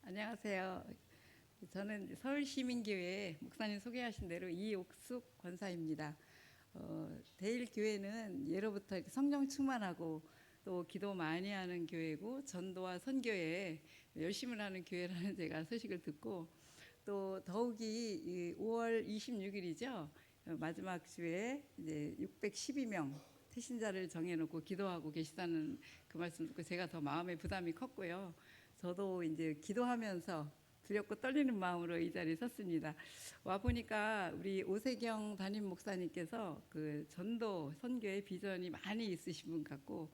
안녕하세요. 저는 서울시민교회 목사님 소개하신 대로 이옥숙 권사입니다. 대일교회는 예로부터 이렇게 성령 충만하고 또 기도 많이 하는 교회고 전도와 선교에 열심히 하는 교회라는 제가 소식을 듣고 또 더욱이 5월 26일이죠. 마지막 주에 이제 612명 태신자를 정해놓고 기도하고 계시다는 그 말씀 듣고 제가 더 마음의 부담이 컸고요. 저도 이제 기도하면서 두렵고 떨리는 마음으로 이 자리에 섰습니다. 와 보니까 우리 오세경 담임 목사님께서 그 전도 선교의 비전이 많이 있으신 분 같고,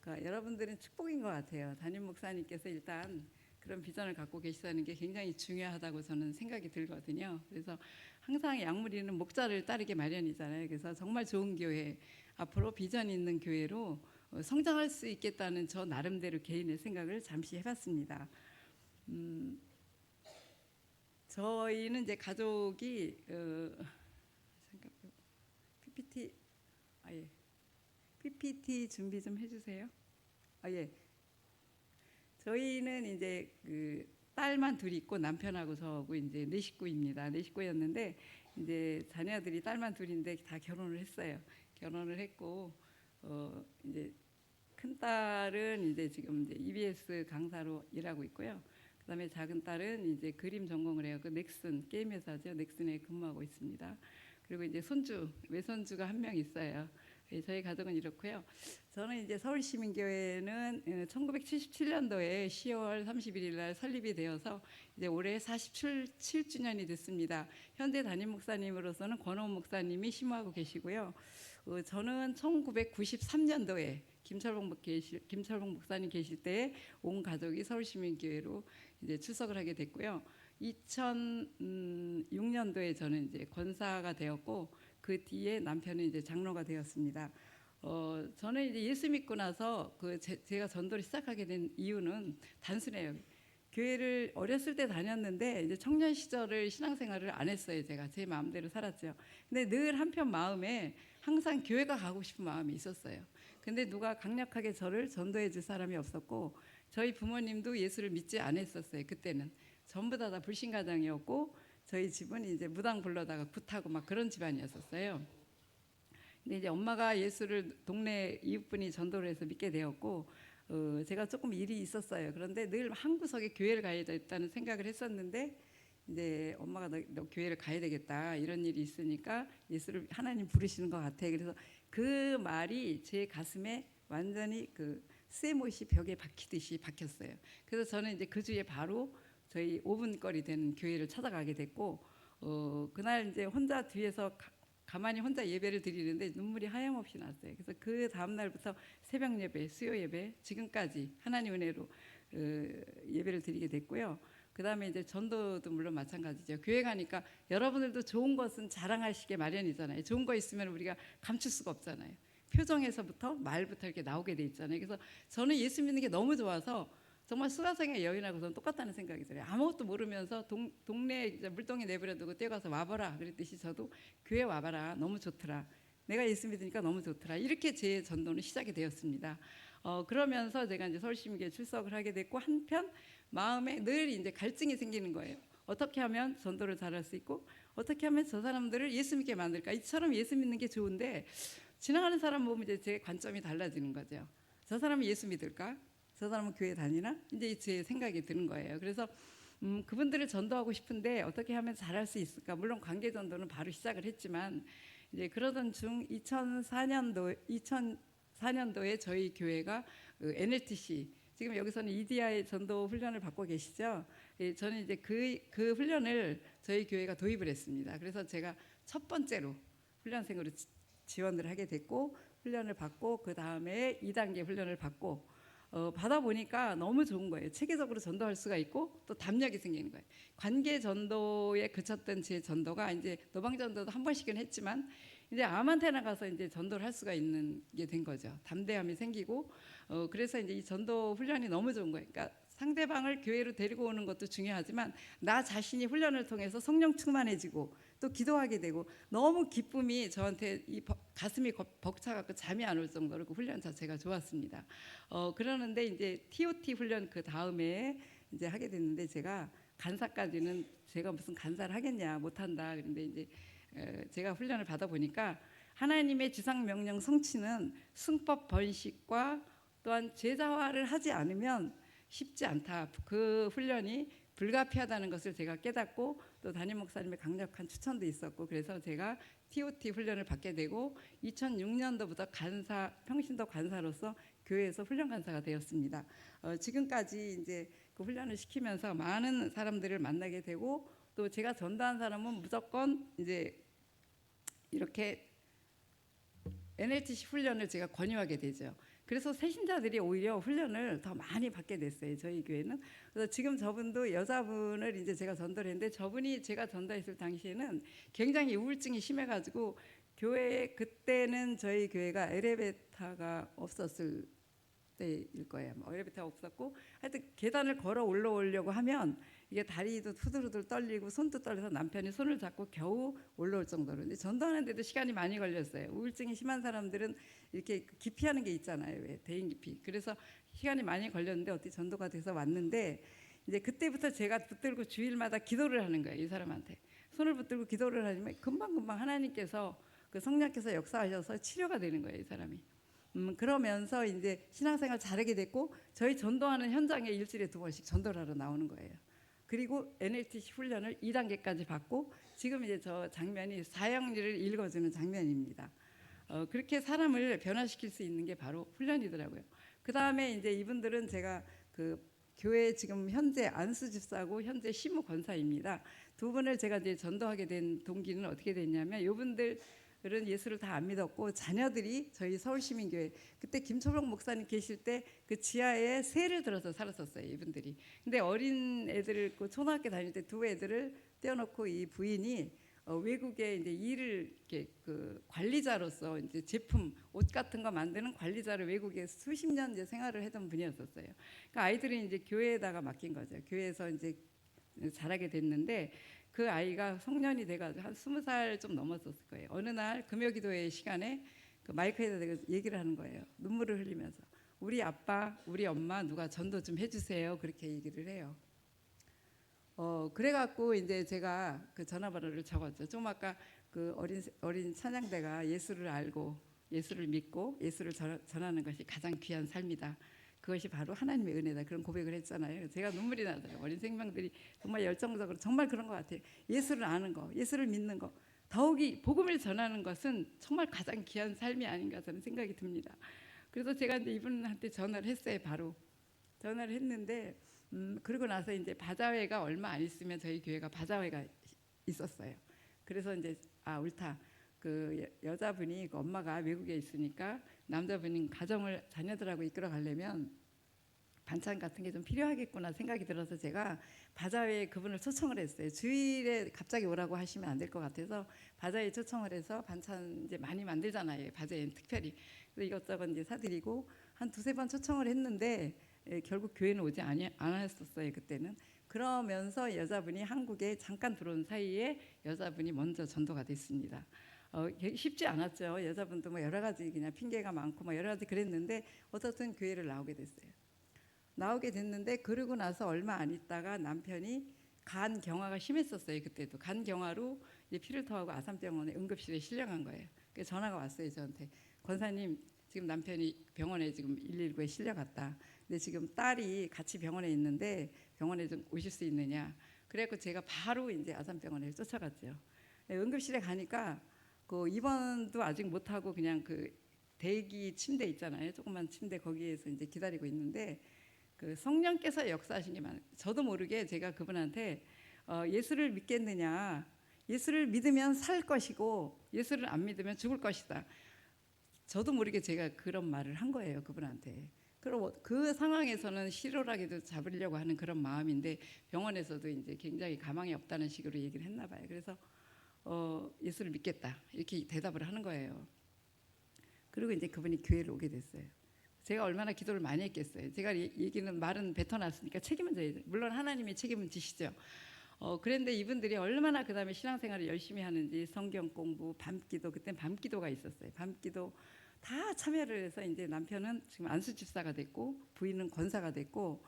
그러니까 여러분들은 축복인 것 같아요. 담임 목사님께서 일단 그런 비전을 갖고 계시다는 게 굉장히 중요하다고 저는 생각이 들거든요. 그래서 항상 약물이는 목자를 따르게 마련이잖아요. 그래서 정말 좋은 교회, 앞으로 비전 있는 교회로 성장할 수 있겠다는 저 나름대로 개인의 생각을 잠시 해봤습니다. 저희는 이제 가족이 PPT 예. PPT 준비 좀 해주세요. 예. 저희는 이제 그 딸만 둘이 있고 남편하고 저하고 이제 네 식구입니다. 네 식구였는데 이제 자녀들이 딸만 둘인데 다 결혼을 했어요. 결혼을 했고 이제 큰 딸은 이제 지금 이제 EBS 강사로 일하고 있고요. 그다음에 작은 딸은 이제 그림 전공을 해요. 그 넥슨 게임 회사죠. 넥슨에 근무하고 있습니다. 그리고 이제 손주 외손주가 한 명 있어요. 저희 가족은 이렇고요. 저는 이제 서울시민교회는 1977년도에 10월 31일 날 설립이 되어서 이제 올해 47주년이 됐습니다. 현재 담임 목사님으로서는 권호원 목사님이 심호하고 계시고요. 저는 1993년도에 김철봉 목사님 계실 때 온 가족이 서울시민교회로 이제 출석을 하게 됐고요. 2006년도에 저는 이제 권사가 되었고 그 뒤에 남편은 이제 장로가 되었습니다. 저는 이제 예수 믿고 나서 제가 전도를 시작하게 된 이유는 단순해요. 교회를 어렸을 때 다녔는데 이제 청년 시절을 신앙생활을 안 했어요. 제가 제 마음대로 살았죠. 근데 늘 한편 마음에 항상 교회가 가고 싶은 마음이 있었어요. 근데 누가 강력하게 저를 전도해 줄 사람이 없었고 저희 부모님도 예수를 믿지 않았었어요. 그때는 전부 다 불신가정이었고 저희 집은 이제 무당 불러다가 굿하고 막 그런 집안이었었어요. 근데 이제 엄마가 예수를 동네 이웃분이 전도를 해서 믿게 되었고 제가 조금 일이 있었어요. 그런데 늘 한 구석에 교회를 가야 됐다는 생각을 했었는데 이제 엄마가 너 교회를 가야 되겠다 이런 일이 있으니까 예수를 하나님 부르시는 것 같아. 그래서 그 말이 제 가슴에 완전히 그 쇠못이 벽에 박히듯이 박혔어요. 그래서 저는 이제 그 주에 바로 저희 5분 거리 되는 교회를 찾아가게 됐고 그날 이제 혼자 뒤에서 가만히 혼자 예배를 드리는데 눈물이 하염없이 났어요. 그래서 그 다음 날부터 새벽 예배, 수요 예배 지금까지 하나님 은혜로 예배를 드리게 됐고요. 그 다음에 이제 전도도 물론 마찬가지죠. 교회 가니까 여러분들도 좋은 것은 자랑하시게 마련이잖아요. 좋은 거 있으면 우리가 감출 수가 없잖아요. 표정에서부터 말부터 이렇게 나오게 돼 있잖아요. 그래서 저는 예수 믿는 게 너무 좋아서 정말 수가성의 여인하고 저는 똑같다는 생각이 들어요. 아무것도 모르면서 동네 물동에 내버려두고 뛰어가서 와봐라 그랬듯이 저도 교회 와봐라 너무 좋더라. 내가 예수 믿으니까 너무 좋더라. 이렇게 제 전도는 시작이 되었습니다. 그러면서 제가 이제 서울시민교회 출석을 하게 됐고 한편 마음에 늘 이제 갈증이 생기는 거예요. 어떻게 하면 전도를 잘할 수 있고 어떻게 하면 저 사람들을 예수 믿게 만들까? 이처럼 예수 믿는 게 좋은데 지나가는 사람 보면 이제 제 관점이 달라지는 거죠. 저 사람은 예수 믿을까? 저 사람은 교회 다니나? 이제 제 생각이 드는 거예요. 그래서 그분들을 전도하고 싶은데 어떻게 하면 잘할 수 있을까? 물론 관계 전도는 바로 시작을 했지만 이제 그러던 중 2004년도에 저희 교회가 NLTC 지금 여기서는 EDI 전도 훈련을 받고 계시죠? 저는 이제 그 훈련을 저희 교회가 도입을 했습니다. 그래서 제가 첫 번째로 훈련생으로 지원을 하게 됐고 훈련을 받고 그 다음에 2단계 훈련을 받고 받아보니까 너무 좋은 거예요. 체계적으로 전도할 수가 있고 또 담력이 생기는 거예요. 관계 전도에 그쳤던 제 전도가 이제 노방 전도도 한 번씩은 했지만 이제 암한테나 가서 이제 전도를 할 수가 있는 게 된 거죠. 담대함이 생기고 그래서 이제 이 전도 훈련이 너무 좋은 거예요. 그러니까 상대방을 교회로 데리고 오는 것도 중요하지만 나 자신이 훈련을 통해서 성령 충만해지고 또 기도하게 되고 너무 기쁨이 저한테 이 가슴이 벅차갖고 잠이 안 올 정도로 그 훈련 자체가 좋았습니다. 그러는데 이제 TOT 훈련 그 다음에 이제 하게 됐는데 제가 간사까지는 제가 무슨 간사를 하겠냐 못한다. 그런데 이제 제가 훈련을 받아 보니까 하나님의 지상 명령 성취는 승법 번식과 또한 제자화를 하지 않으면 쉽지 않다. 그 훈련이 불가피하다는 것을 제가 깨닫고 또 담임 목사님의 강력한 추천도 있었고 그래서 제가 TOT 훈련을 받게 되고 2006년도부터 간사 평신도 간사로서 교회에서 훈련 간사가 되었습니다. 지금까지 이제 그 훈련을 시키면서 많은 사람들을 만나게 되고 또 제가 전도한 사람은 무조건 이제 이렇게 NLTC 훈련을 제가 권유하게 되죠. 그래서 새신자들이 오히려 훈련을 더 많이 받게 됐어요. 저희 교회는. 그래서 지금 저분도 여자분을 이제 제가 전도를 했는데 저분이 제가 전도했을 당시에는 굉장히 우울증이 심해가지고 교회에 그때는 저희 교회가 엘리베이터가 없었을 때일 거예요. 엘리베이터가 없었고 하여튼 계단을 걸어 올라오려고 하면 이게 다리도 후들후들 떨리고 손도 떨려서 남편이 손을 잡고 겨우 올라올 정도로. 근데 전도하는데도 시간이 많이 걸렸어요. 우울증이 심한 사람들은 이렇게 기피하는 게 있잖아요. 왜? 대인 기피. 그래서 시간이 많이 걸렸는데 어떻게 전도가 돼서 왔는데 이제 그때부터 제가 붙들고 주일마다 기도를 하는 거예요. 이 사람한테 손을 붙들고 기도를 하면 금방금방 하나님께서 그 성령께서 역사하셔서 치료가 되는 거예요. 이 사람이. 그러면서 이제 신앙생활 잘하게 됐고 저희 전도하는 현장에 일주일에 2번씩 전도를 하러 나오는 거예요. 그리고 NLTC 훈련을 2단계까지 받고 지금 이제 저 장면이 사형리를 읽어주는 장면입니다. 그렇게 사람을 변화시킬 수 있는 게 바로 훈련이더라고요. 그 다음에 이제 이분들은 제가 그 교회 지금 현재 안수 집사고 현재 시무 권사입니다. 두 분을 제가 이제 전도하게 된 동기는 어떻게 됐냐면 이분들은 예수를 다 안 믿었고 자녀들이 저희 서울시민교회 그때 김초롱 목사님 계실 때 그 지하에 새를 들어서 살았었어요. 이분들이. 근데 어린 애들을 그 초등학교 다닐 때 두 애들을 떼어놓고 이 부인이 외국에 이제 일을 이렇게 그 관리자로서 이제 제품 옷 같은 거 만드는 관리자를 외국에 수십 년 이제 생활을 했던 분이었었어요. 그러니까 아이들은 이제 교회에다가 맡긴 거죠. 교회에서 이제 자라게 됐는데 그 아이가 성년이 돼가지고 한 20살 좀 넘었었을 거예요. 어느 날 금요기도회 시간에 그 마이크에다 대고 얘기를 하는 거예요. 눈물을 흘리면서 우리 아빠, 우리 엄마 누가 전도 좀 해주세요. 그렇게 얘기를 해요. 그래갖고 이제 제가 그 전화번호를 적었죠. 좀 아까 그 어린 찬양대가 예수를 알고 예수를 믿고 예수를 전하는 것이 가장 귀한 삶이다. 그것이 바로 하나님의 은혜다. 그런 고백을 했잖아요. 제가 눈물이 나더라고요. 어린 생명들이 정말 열정적으로 정말 그런 것 같아요. 예수를 아는 거, 예수를 믿는 거, 더욱이 복음을 전하는 것은 정말 가장 귀한 삶이 아닌가 저는 생각이 듭니다. 그래서 제가 이제 이분한테 전화를 했어요. 바로 전화를 했는데 그러고 나서 이제 바자회가 얼마 안 있으면 저희 교회가 바자회가 있었어요. 그래서 이제 옳다. 그 여자분이 그 엄마가 외국에 있으니까 남자분이 가정을 자녀들하고 이끌어 가려면 반찬 같은 게 좀 필요하겠구나 생각이 들어서 제가 바자회에 그분을 초청을 했어요. 주일에 갑자기 오라고 하시면 안 될 것 같아서 바자회에 초청을 해서 반찬 이제 많이 만들잖아요. 바자회는 특별히. 그래서 이것저것 이제 사드리고 한 2-3번 초청을 했는데 결국 교회는 오지 않았었어요. 그때는. 그러면서 여자분이 한국에 잠깐 들어온 사이에 여자분이 먼저 전도가 됐습니다. 쉽지 않았죠. 여자분도 뭐 여러 가지 그냥 핑계가 많고 뭐 여러 가지 그랬는데 어쨌든 교회를 나오게 됐어요. 나오게 됐는데 그러고 나서 얼마 안 있다가 남편이 간 경화가 심했었어요. 그때도 간 경화로 이제 피를 토하고 아산병원에 응급실에 실려간 거예요. 그래서 전화가 왔어요. 저한테. 권사님 지금 남편이 병원에 지금 119에 실려갔다. 근데 지금 딸이 같이 병원에 있는데 병원에 좀 오실 수 있느냐. 그래갖고 제가 바로 이제 아산병원에 쫓아갔죠. 응급실에 가니까 그 입원도 아직 못 하고 그냥 그 대기 침대 있잖아요. 조그만 침대 거기에서 이제 기다리고 있는데 그 성령께서 역사하신 게 많아요. 저도 모르게 제가 그분한테 예수를 믿겠느냐. 예수를 믿으면 살 것이고 예수를 안 믿으면 죽을 것이다. 저도 모르게 제가 그런 말을 한 거예요. 그분한테. 그리고 그 상황에서는 실오라기도 잡으려고 하는 그런 마음인데 병원에서도 이제 굉장히 가망이 없다는 식으로 얘기를 했나 봐요. 그래서 예수를 믿겠다 이렇게 대답을 하는 거예요. 그리고 이제 그분이 교회를 오게 됐어요. 제가 얼마나 기도를 많이 했겠어요. 제가 얘기는 말은 뱉어놨으니까 책임은 져야죠. 물론 하나님이 책임은 지시죠. 그런데 이분들이 얼마나 그 다음에 신앙생활을 열심히 하는지 성경 공부, 밤기도 그땐 밤기도가 있었어요. 밤기도 다 참여를 해서 이제 남편은 지금 안수집사가 됐고 부인은 권사가 됐고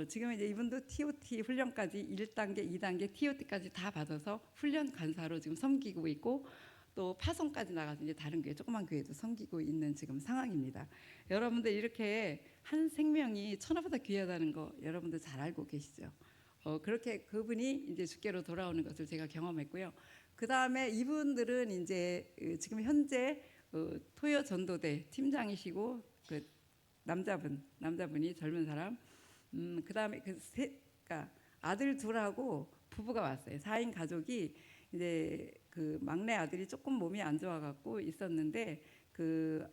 지금 이제 이분도 TOT 훈련까지 1단계, 2단계, TOT까지 다 받아서 훈련 간사로 지금 섬기고 있고 또 파송까지 나가서 이제 다른 교회, 조그만 교회도 섬기고 있는 지금 상황입니다. 여러분들 이렇게 한 생명이 천하보다 귀하다는 거 여러분들 잘 알고 계시죠? 그렇게 그분이 이제 주께로 돌아오는 것을 제가 경험했고요. 그 다음에 이분들은 이제 지금 현재 토요 전도대 팀장이시고 그 남자분이 젊은 사람. 그 다음에 그러니까 아들 둘하고 부부가 왔어요. 4인 가족이 이제 그 막내 아들이 조금 몸이 안 좋아갖고 있었는데 그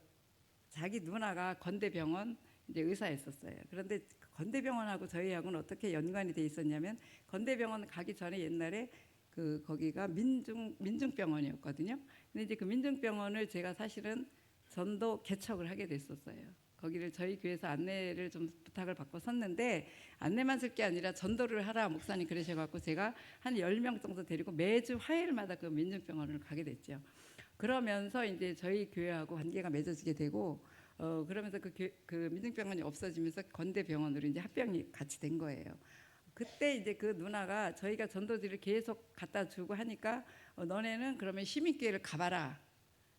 자기 누나가 건대병원 이제 의사였었어요. 그런데 건대병원하고 저희하고는 어떻게 연관이 돼 있었냐면 건대병원 가기 전에 옛날에 그 거기가 민중병원이었거든요. 근데 이제 그 민중병원을 제가 사실은 전도 개척을 하게 됐었어요. 거기를 저희 교회에서 안내를 좀 부탁을 받고 섰는데 안내만 쓸 게 아니라 전도를 하라 목사님 그러셔갖고 제가 한 10명 정도 데리고 매주 화요일마다 그 민중병원을 가게 됐죠. 그러면서 이제 저희 교회하고 관계가 맺어지게 되고 그러면서 그 민중병원이 없어지면서 건대병원으로 이제 합병이 같이 된 거예요. 그때 이제 그 누나가 저희가 전도지를 계속 갖다 주고 하니까 너네는 그러면 시민교회를 가봐라.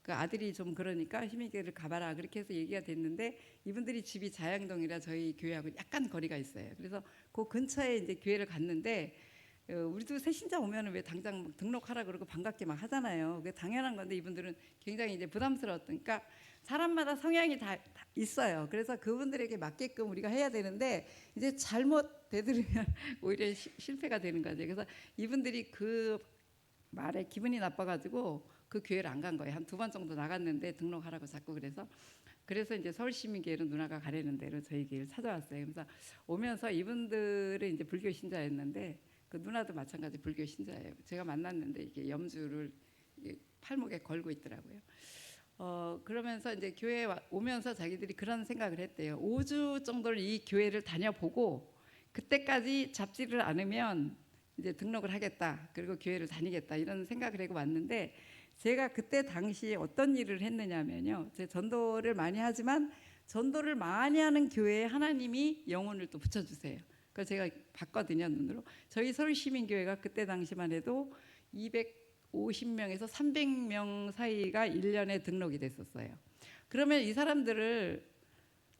그 아들이 좀 그러니까 시민교회를 가봐라. 그렇게 해서 얘기가 됐는데 이분들이 집이 자양동이라 저희 교회하고 약간 거리가 있어요. 그래서 그 근처에 이제 교회를 갔는데 우리도 새신자 오면은 왜 당장 막 등록하라 그러고 반갑게 막 하잖아요. 그게 당연한 건데 이분들은 굉장히 이제 부담스러웠던. 그러니까 사람마다 성향이 다 있어요. 그래서 그분들에게 맞게끔 우리가 해야 되는데 이제 잘못 되들으면 오히려 실패가 되는 거죠. 그래서 이분들이 그 말에 기분이 나빠가지고 그 교회를 안 간 거예요. 한 2번 정도 나갔는데 등록하라고 자꾸 그래서 이제 서울시민교회로 누나가 가려는 대로 저희 교회를 찾아왔어요. 그래서 오면서 이분들은 이제 불교 신자였는데 그 누나도 마찬가지 불교 신자예요. 제가 만났는데 이게 염주를 팔목에 걸고 있더라고요. 그러면서 이제 교회에 오면서 자기들이 그런 생각을 했대요. 5주 정도를 이 교회를 다녀보고 그때까지 잡지를 않으면 이제 등록을 하겠다. 그리고 교회를 다니겠다. 이런 생각을 하고 왔는데 제가 그때 당시에 어떤 일을 했느냐면요. 제 전도를 많이 하지만 전도를 많이 하는 교회에 하나님이 영혼을 또 붙여주세요. 그래서 제가 봤거든요. 눈으로. 저희 서울시민교회가 그때 당시만 해도 250명에서 300명 사이가 1년에 등록이 됐었어요. 그러면 이 사람들을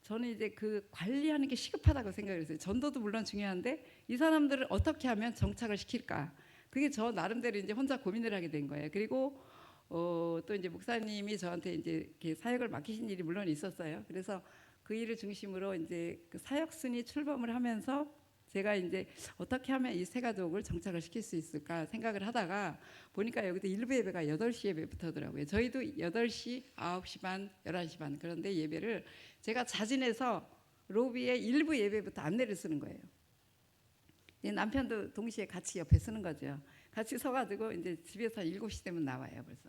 저는 이제 그 관리하는 게 시급하다고 생각을 했어요. 전도도 물론 중요한데 이 사람들을 어떻게 하면 정착을 시킬까? 그게 저 나름대로 이제 혼자 고민을 하게 된 거예요. 그리고 또 이제 목사님이 저한테 이제 이렇게 사역을 맡기신 일이 물론 있었어요. 그래서 그 일을 중심으로 이제 그 사역순이 출범을 하면서 제가 이제 어떻게 하면 이 세 가족을 정착을 시킬 수 있을까 생각을 하다가 보니까 여기도 일부 예배가 8시 예배부터 하더라고요. 저희도 8시, 9시 반, 11시 반 그런데 예배를 제가 자진해서 로비에 일부 예배부터 안내를 쓰는 거예요. 남편도 동시에 같이 옆에 쓰는 거죠. 같이 서가지고 이제 집에서 7시 되면 나와요. 벌써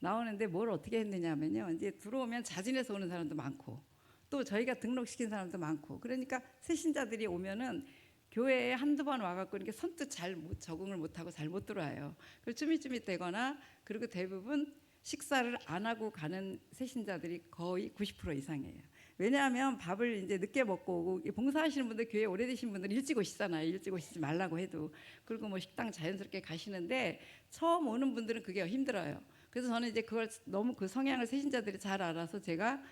나오는데 뭘 어떻게 했느냐면요. 이제 들어오면 자진해서 오는 사람도 많고 또 저희가 등록시킨 사람도 많고 그러니까 새신자들이 오면은 교회에 한두 번 와갖고 이렇게 선뜻 적응을 못하고 잘 못 들어와요. 그리고 쭈밋쭈밋대거나 그리고 대부분 식사를 안 하고 가는 새신자들이 거의 90% 이상이에요. 왜냐하면 밥을 이제 늦게 먹고 오고 봉사하시는 분들 교회 오래되신 분들 일찍 오시잖아요. 일찍 오시지 말라고 해도 그리고 뭐 식당 자연스럽게 가시는데 처음 오는 분들은 그게 힘들어요. 그래서 저는 이제 그걸 너무 그 성향을 새신자들이 잘 알아서 제가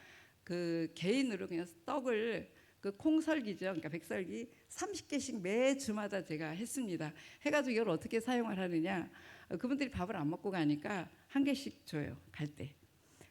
그 개인으로 그냥 떡을 그 콩설기죠. 그러니까 백설기 30개씩 매 주마다 제가 했습니다. 해가지고 이걸 어떻게 사용을 하느냐. 그분들이 밥을 안 먹고 가니까 1개씩 줘요. 갈 때.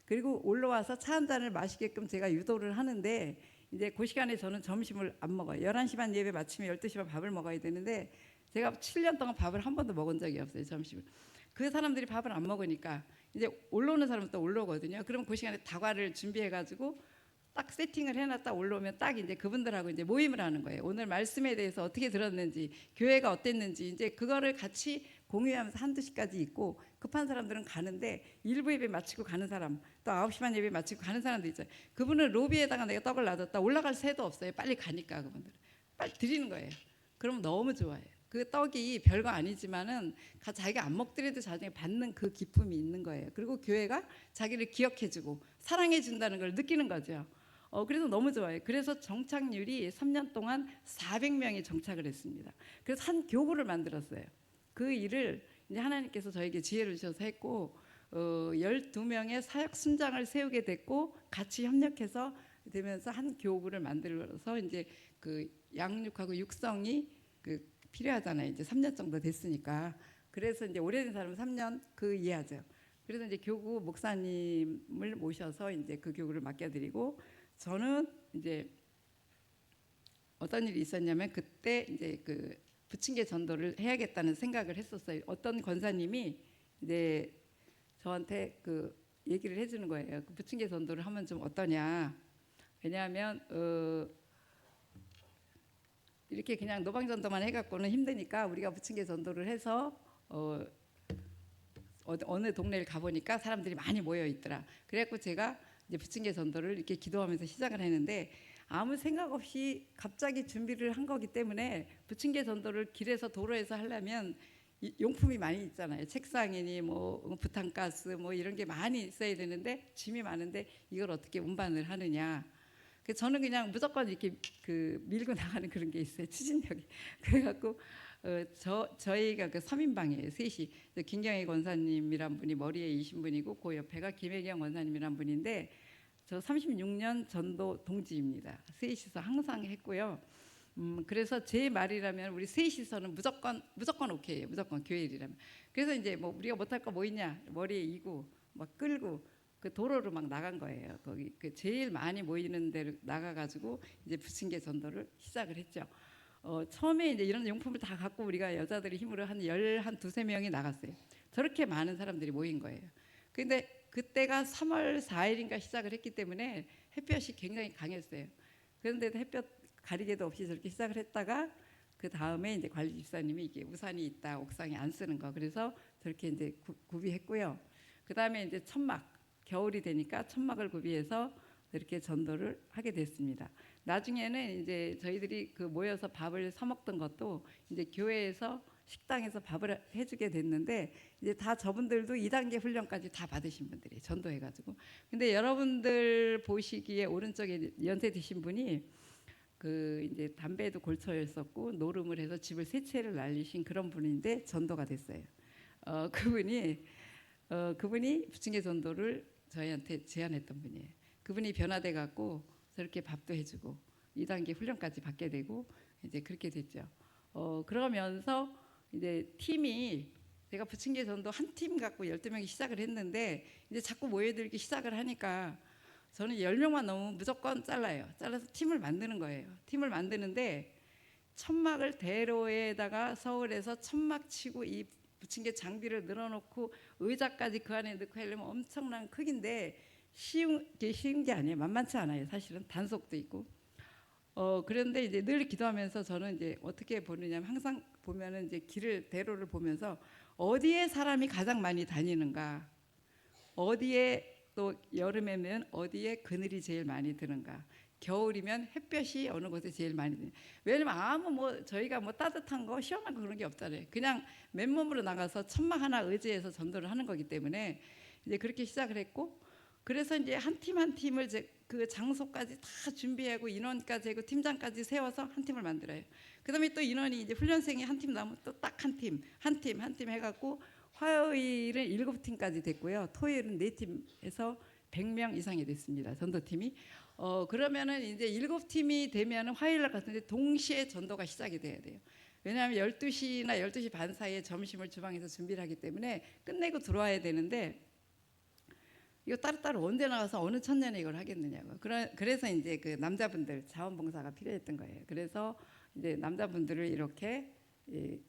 그리고 올라와서 차 한 잔을 마시게끔 제가 유도를 하는데 이제 그 시간에 저는 점심을 안 먹어요. 11시 반 예배 마치면 12시 반 밥을 먹어야 되는데 제가 7년 동안 밥을 한 번도 먹은 적이 없어요. 점심을. 그 사람들이 밥을 안 먹으니까 이제 올라오는 사람은 또 올라오거든요. 그럼 그 시간에 다과를 준비해가지고 딱 세팅을 해놨다 올라오면 딱 이제 그분들하고 이제 모임을 하는 거예요. 오늘 말씀에 대해서 어떻게 들었는지, 교회가 어땠는지 이제 그거를 같이 공유하면서 1~2시까지 있고 급한 사람들은 가는데 일부 예배 마치고 가는 사람 또 9시 반 예배 마치고 가는 사람도 있어요. 그분은 로비에다가 내가 떡을 놔뒀다 올라갈 새도 없어요. 빨리 가니까 그분들은 빨리 드리는 거예요. 그럼 너무 좋아요. 그 떡이 별거 아니지만은 자기가 안 먹더라도 나중에 받는 그 기쁨이 있는 거예요. 그리고 교회가 자기를 기억해주고 사랑해준다는 걸 느끼는 거죠. 그래서 너무 좋아요. 그래서 정착률이 3년 동안 400명이 정착을 했습니다. 그래서 한 교구를 만들었어요. 그 일을 이제 하나님께서 저에게 지혜를 주셔서 했고 12명의 사역 순장을 세우게 됐고 같이 협력해서 되면서 한 교구를 만들어서 이제 그 양육하고 육성이 그 필요하잖아요. 이제 3년 정도 됐으니까. 그래서 이제 오래된 사람은 3년 그 이하죠. 그래서 이제 교구 목사님을 모셔서 이제 그 교구를 맡겨드리고 저는 이제 어떤 일이 있었냐면 그때 이제 그 부침개 전도를 해야겠다는 생각을 했었어요. 어떤 권사님이 이제 저한테 그 얘기를 해주는 거예요. 그 부침개 전도를 하면 좀 어떠냐. 왜냐하면 이렇게 그냥 노방전도만 해갖고는 힘드니까 우리가 부침개 전도를 해서 어느 동네를 가보니까 사람들이 많이 모여 있더라. 그래갖고 제가 이제 부침개 전도를 이렇게 기도하면서 시작을 했는데 아무 생각 없이 갑자기 준비를 한 거기 때문에 부침개 전도를 길에서 도로에서 하려면 용품이 많이 있잖아요. 책상이니 뭐 부탄가스 뭐 이런 게 많이 있어야 되는데 짐이 많은데 이걸 어떻게 운반을 하느냐. 저는 그냥 무조건 이렇게 그 밀고 나가는 그런 게 있어요. 추진력이. 그래갖고 저희가 그 3인방이에요. 셋이. 김경희 권사님이란 분이 머리에 이신 분이고 그 옆에가 김혜경 권사님이란 분인데 저 36년 전도 동지입니다. 셋이서 항상 했고요. 그래서 제 말이라면 우리 셋이서는 무조건 오케이예요. 무조건 교회 일이라면. 그래서 이제 뭐 우리가 못할 거 뭐 있냐 머리에 이고 막 끌고 그 도로로 막 나간 거예요. 거기 그 제일 많이 모이는 데로 나가가지고 이제 부침개 전도를 시작을 했죠. 처음에 이제 이런 용품을 다 갖고 우리가 여자들의 힘으로 한 두세 명이 나갔어요. 저렇게 많은 사람들이 모인 거예요. 근데 그때가 3월 4일인가 시작을 했기 때문에 햇볕이 굉장히 강했어요. 그런데 햇볕 가리개도 없이 저렇게 시작을 했다가 그 다음에 이제 관리 집사님이 이게 우산이 있다 옥상에 안 쓰는 거 그래서 저렇게 이제 구비했고요. 그 다음에 이제 천막 겨울이 되니까 천막을 구비해서 이렇게 전도를 하게 됐습니다. 나중에는 이제 저희들이 그 모여서 밥을 사 먹던 것도 이제 교회에서 식당에서 밥을 해주게 됐는데 이제 다 저분들도 2단계 훈련까지 다 받으신 분들이 전도해가지고 근데 여러분들 보시기에 오른쪽에 연세 드신 분이 그 이제 담배도 골처였었고 노름을 해서 집을 세 채를 날리신 그런 분인데 전도가 됐어요. 그분이 부침개 전도를 저희한테 제안했던 분이에요. 그분이 변화돼 갖고 저렇게 밥도 해주고 2단계 훈련까지 받게 되고 이제 그렇게 됐죠. 그러면서 이제 팀이 제가 부침개 전도 한 팀 갖고 12명이 시작을 했는데 이제 자꾸 모여들기 시작을 하니까 저는 10명만 넘으면 무조건 잘라요. 잘라서 팀을 만드는 거예요. 팀을 만드는데 천막을 대로에다가 서울에서 천막 치고 이 부침개 장비를 늘어놓고 의자까지 그 안에 넣고 하려면 엄청난 크기인데 쉬운 게 아니에요. 만만치 않아요. 사실은 단속도 있고. 그런데 이제 늘 기도하면서 저는 이제 어떻게 보느냐면 항상 보면은 이제 대로를 보면서 어디에 사람이 가장 많이 다니는가, 어디에 또 여름에면 어디에 그늘이 제일 많이 드는가, 겨울이면 햇볕이 어느 곳에 제일 많이 드는. 왜냐면 아무 뭐 저희가 뭐 따뜻한 거 시원한 거 그런 게 없잖아요. 그냥 맨몸으로 나가서 천막 하나 의지해서 전도를 하는 거기 때문에 이제 그렇게 시작을 했고 그래서 이제 한 팀 한 팀을 그 장소까지 다 준비하고 인원까지 하고 팀장까지 세워서 한 팀을 만들어요. 그다음에 또 인원이 이제 훈련생이 한 팀 나오면 또 딱 한 팀 해갖고 화요일은 7팀까지 됐고요. 토요일은 4팀 해서 100명 이상이 됐습니다. 전도팀이. 그러면은 이제 7팀이 되면 화요일 날 같은데 동시에 전도가 시작이 돼야 돼요. 왜냐하면 12시나 12시 반 사이에 점심을 주방에서 준비를 하기 때문에 끝내고 들어와야 되는데 이거 따로따로 언제 나가서 어느 천년에 이걸 하겠느냐고. 그래서 이제 그 남자분들 자원봉사가 필요했던 거예요. 그래서 이제 남자분들을 이렇게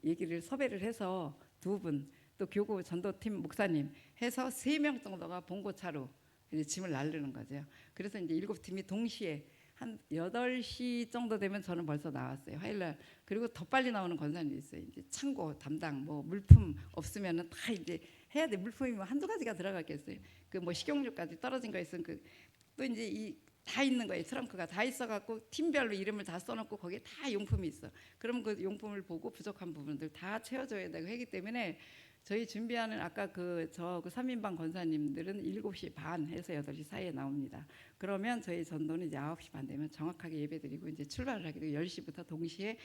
얘기를 섭외를 해서 2분 또 교구 전도팀 목사님 해서 3명 정도가 봉고차로 이제 짐을 나르는 거죠. 그래서 이제 7팀이 동시에 한 8시 정도 되면 저는 벌써 나왔어요. 화요일날. 그리고 더 빨리 나오는 권사님도 있어요. 이제 창고 담당 뭐 물품 없으면은 다 이제 해야 돼. 물품이 뭐 한두 가지가 들어갔겠어요. 그 뭐 식용유까지 떨어진 거 있으면 또 이제 이 다 있는 거예요. 트렁크가 다 있어갖고 팀별로 이름을 다 써놓고 거기에 다 용품이 있어. 그럼 그 용품을 보고 부족한 부분들 다 채워줘야 되고 하기 때문에 저희 준비하는 아까 그 3인방 권사님들은 7시 반 해서 8시 사이에 나옵니다. 그러면 저희 전도는 이제 9시 반 되면 정확하게 예배드리고 이제 출발을 하게 되고 10시부터 동시에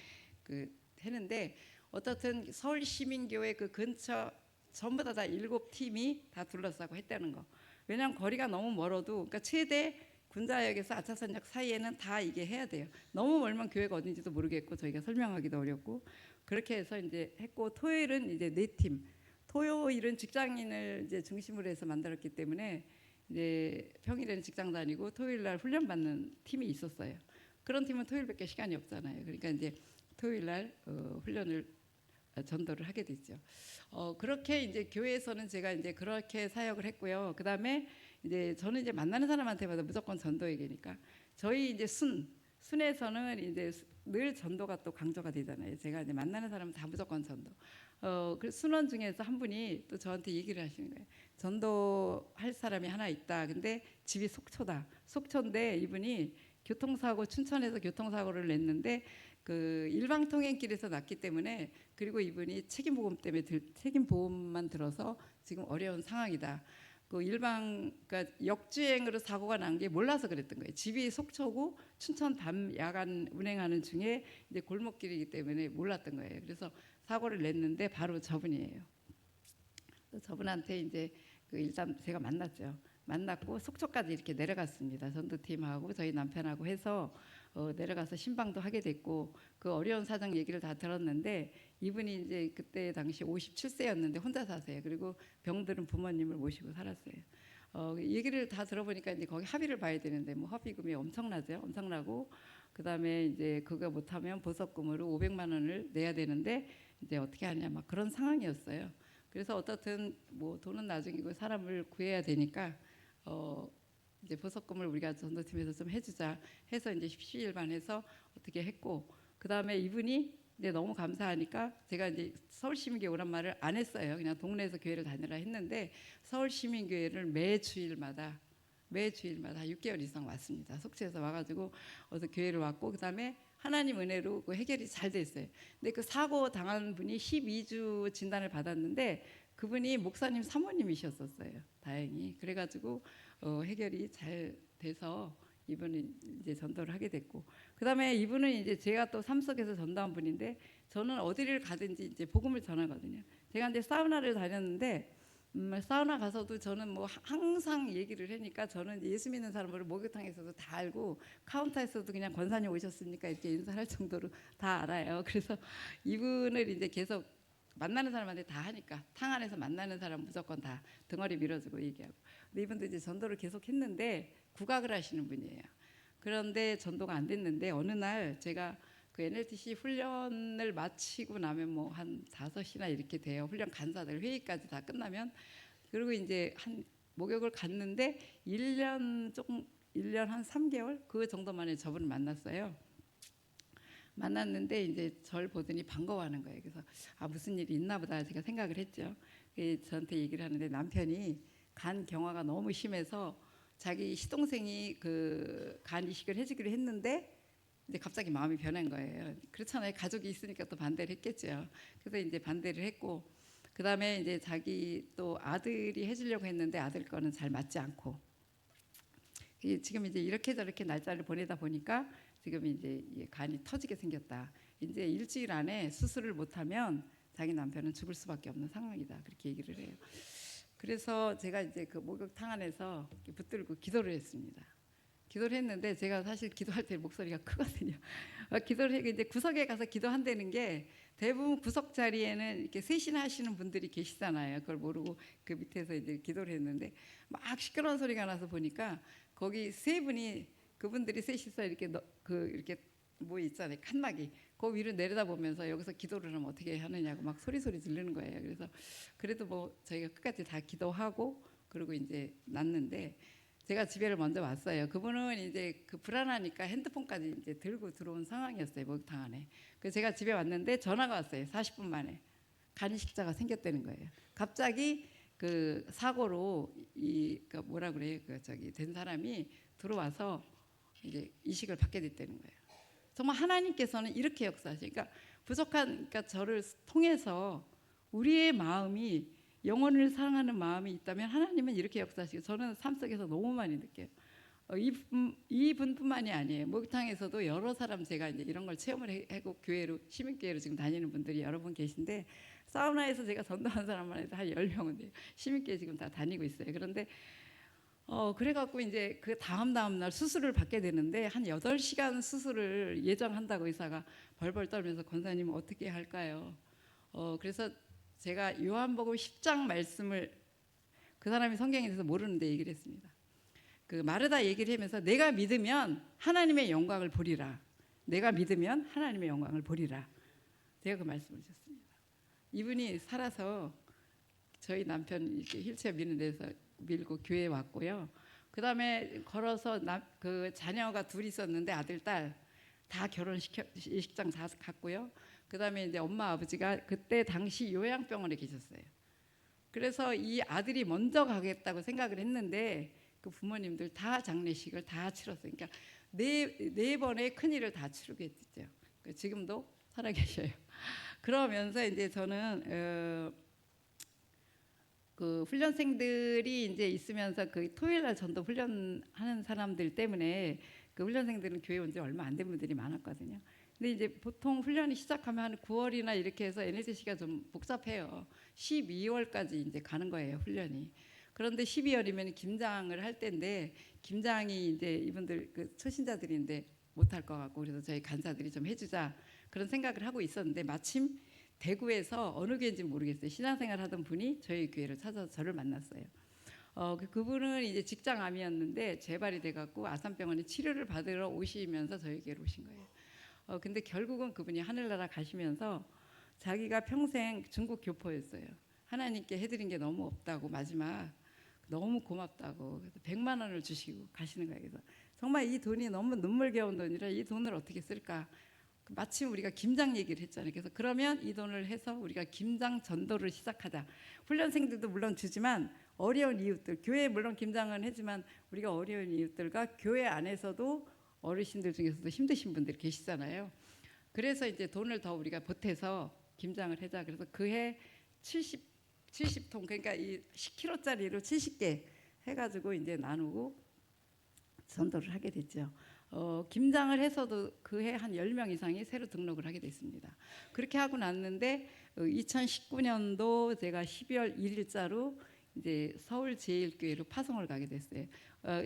그 했는데 어떻든 서울시민교회 그 근처 전부 다 7팀이 다 둘러싸고 했다는 거. 왜냐하면 거리가 너무 멀어도 그러니까 최대 군자역에서 아차산역 사이에는 다 이게 해야 돼요. 너무 멀면 교회가 어딘지도 모르겠고 저희가 설명하기도 어렵고 그렇게 해서 이제 했고 토요일은 이제 4팀. 토요일은 직장인을 이제 중심으로 해서 만들었기 때문에 이제 평일에는 직장 다니고 토요일 날 훈련 받는 팀이 있었어요. 그런 팀은 토요일밖에 시간이 없잖아요. 그러니까 이제 토요일 날 훈련을 전도를 하게 됐죠. 그렇게 이제 교회에서는 제가 이제 그렇게 사역을 했고요. 그 다음에 이제 저는 이제 만나는 사람한테마다 무조건 전도 얘기니까 저희 이제 순에서는 이제 늘 전도가 또 강조가 되잖아요. 제가 이제 만나는 사람은 다 무조건 전도. 그 순원 중에서 한 분이 또 저한테 얘기를 하시는 거예요. 전도할 사람이 하나 있다. 근데 집이 속초다. 속초인데 이분이 교통사고 춘천에서 교통사고를 냈는데 그 일방통행길에서 났기 때문에 그리고 이분이 책임보험만 들어서 지금 어려운 상황이다. 그 그러니까 역주행으로 사고가 난 게 몰라서 그랬던 거예요. 집이 속초고 춘천 밤 야간 운행하는 중에 이제 골목길이기 때문에 몰랐던 거예요. 그래서 사고를 냈는데 바로 저분이에요. 저분한테 이제 일단 제가 만났죠. 만났고 속초까지 이렇게 내려갔습니다. 전도팀하고 저희 남편하고 해서 내려가서 신방도 하게 됐고 그 어려운 사정 얘기를 다 들었는데 이분이 이제 그때 당시 57세였는데 혼자 사세요. 그리고 병들은 부모님을 모시고 살았어요. 얘기를 다 들어보니까 이제 거기 합의를 봐야 되는데 뭐 합의금이 엄청나죠. 엄청나고 그다음에 이제 그거 못하면 보석금으로 500만 원을 내야 되는데 이제 어떻게 하냐 막 그런 상황이었어요. 그래서 어떻든 뭐 돈은 나중이고 사람을 구해야 되니까 이제 보석금을 우리가 전도팀에서 좀 해주자 해서 이제 십시일반해서 어떻게 했고 그 다음에 이분이 이제 너무 감사하니까 제가 이제 서울시민교회 오란 말을 안 했어요. 그냥 동네에서 교회를 다니라 했는데 서울시민교회를 매주일마다 6개월 이상 왔습니다. 속초에서 와가지고 어서 교회를 왔고 그 다음에 하나님 은혜로 그 해결이 잘 됐어요. 근데 그 사고 당한 분이 12주 진단을 받았는데 그분이 목사님 사모님이셨었어요. 다행히 그래가지고 해결이 잘 돼서 이분은 이제 전도를 하게 됐고 그 다음에 이분은 이제 제가 또 삶 속에서 전도한 분인데 저는 어디를 가든지 이제 복음을 전하거든요. 제가 이제 사우나를 다녔는데 사우나 가서도 저는 뭐 항상 얘기를 하니까 저는 예수 믿는 사람을 목욕탕에서도 다 알고 카운터에서도 그냥 권사님 오셨습니까 이렇게 인사할 정도로 다 알아요. 그래서 이분을 이제 계속 만나는 사람한테 다 하니까 탕 안에서 만나는 사람 무조건 다 등어리 밀어주고 얘기하고 근데 이분도 이제 전도를 계속 했는데 국악을 하시는 분이에요. 그런데 전도가 안 됐는데 어느 날 제가 그 NLTC 훈련을 마치고 나면 뭐 한 5시나 이렇게 돼요. 훈련 간사들 회의까지 다 끝나면 그리고 이제 한 목욕을 갔는데 1년 한 3개월 그 정도 만에 저분을 만났어요. 만났는데 이제 절 보더니 반가워하는 거예요. 그래서 무슨 일이 있나 보다 제가 생각을 했죠. 저한테 얘기를 하는데 남편이 간 경화가 너무 심해서 자기 시동생이 그 간 이식을 해주기로 했는데 이제 갑자기 마음이 변한 거예요. 그렇잖아요. 가족이 있으니까 또 반대를 했겠죠. 그래서 이제 반대를 했고 그 다음에 이제 자기 또 아들이 해주려고 했는데 아들 거는 잘 맞지 않고 지금 이제 이렇게 저렇게 날짜를 보내다 보니까 지금 이제 간이 터지게 생겼다. 이제 일주일 안에 수술을 못하면 자기 남편은 죽을 수밖에 없는 상황이다. 그렇게 얘기를 해요. 그래서 제가 이제 그 목욕탕 안에서 붙들고 기도를 했습니다. 기도를 했는데 제가 사실 기도할 때 목소리가 크거든요. 기도를 해 이제 구석에 가서 기도한다는 게 대부분 구석 자리에는 이렇게 셋이나 하시는 분들이 계시잖아요. 그걸 모르고 그 밑에서 이제 기도를 했는데 막 시끄러운 소리가 나서 보니까 거기 세 분이 그분들이 셋이서 이렇게 이렇게 뭐 있잖아요. 칸막이 그 위로 내려다보면서 여기서 기도를 하면 어떻게 하느냐고 막 소리 지르는 거예요. 그래서 그래도 뭐 저희가 끝까지 다 기도하고 그리고 이제 났는데 제가 집에를 먼저 왔어요. 그분은 이제 그 불안하니까 핸드폰까지 이제 들고 들어온 상황이었어요. 목욕탕 안에. 그래서 제가 집에 왔는데 전화가 왔어요. 40분 만에 간이식자가 생겼다는 거예요. 갑자기 그 사고로 그 뭐라 그래요? 그 된 사람이 들어와서 이제 이식을 받게 됐다는 거예요. 정말 하나님께서는 이렇게 역사하시니까 그러니까 그러니까 저를 통해서 우리의 마음이 영혼을 사랑하는 마음이 있다면 하나님은 이렇게 역사하시고 저는 삶 속에서 너무 많이 느껴요. 이분뿐만이 아니에요. 목욕탕에서도 여러 사람 제가 이제 이런 걸 체험을 하고 교회로 시민교회로 지금 다니는 분들이 여러 분 계신데 사우나에서 제가 전도한 사람만 해도 한 10명은 돼요. 시민교회 지금 다 다니고 있어요. 그런데 그래갖고 이제 그 다음 날 수술을 받게 되는데 한 8시간 수술을 예정한다고 의사가 벌벌 떨면서 권사님 어떻게 할까요? 그래서 제가 요한복음 10장 말씀을 그 사람이 성경에 대해서 모르는데 얘기를 했습니다. 그 마르다 얘기를 하면서 내가 믿으면 하나님의 영광을 보리라. 내가 믿으면 하나님의 영광을 보리라. 제가 그 말씀을 주셨습니다. 이분이 살아서 저희 남편 이렇게 휠체어 미는 데서 밀고 교회에 왔고요. 그 다음에 걸어서 그 자녀가 둘 있었는데 아들 딸 다 결혼식장 다 갔고요. 그 다음에 이제 엄마 아버지가 그때 당시 요양병원에 계셨어요. 그래서 이 아들이 먼저 가겠다고 생각을 했는데 그 부모님들 다 장례식을 다 치렀어요. 그러니까 네 번의 큰일을 다 치르게 됐죠. 지금도 살아계셔요. 그러면서 이제 저는 그 훈련생들이 이제 있으면서 그 토요일날 전도 훈련하는 사람들 때문에 그 훈련생들은 교회 온 지 얼마 안 된 분들이 많았거든요. 근데 이제 보통 훈련이 시작하면 한 9월이나 이렇게 해서 NSC가 좀 복잡해요. 12월까지 이제 가는 거예요, 훈련이. 그런데 12월이면 김장을 할 때인데 김장이 이제 이분들 그 초신자들인데 못할 것 같고 그래서 저희 간사들이 좀 해주자 그런 생각을 하고 있었는데 마침 대구에서 어느 교회인지 모르겠어요. 신앙생활 하던 분이 저희 교회를 찾아서 저를 만났어요. 그분은 이제 직장암이었는데 재발이 돼갖고 아산병원에 치료를 받으러 오시면서 저희 교회로 오신 거예요. 근데 결국은 그분이 하늘나라 가시면서 자기가 평생 중국 교포였어요. 하나님께 해드린 게 너무 없다고 마지막 너무 고맙다고 100만 원을 주시고 가시는 거예요. 그래서 정말 이 돈이 너무 눈물겨운 돈이라 이 돈을 어떻게 쓸까? 마침 우리가 김장 얘기를 했잖아요. 그래서 그러면 이 돈을 해서 우리가 김장 전도를 시작하자. 훈련생들도 물론 주지만 어려운 이웃들, 교회에 물론 김장은 하지만 우리가 어려운 이웃들과 교회 안에서도 어르신들 중에서도 힘드신 분들이 계시잖아요. 그래서 이제 돈을 더 우리가 보태서 김장을 하자. 그래서 그해 70통 그러니까 이 10kg짜리로 70개 해가지고 이제 나누고 전도를 하게 됐죠. 김장을 해서도 그해 한 10명 이상이 새로 등록을 하게 됐습니다. 그렇게 하고 났는데 2019년도 제가 12월 1일자로 이제 서울제일교회로 파송을 가게 됐어요.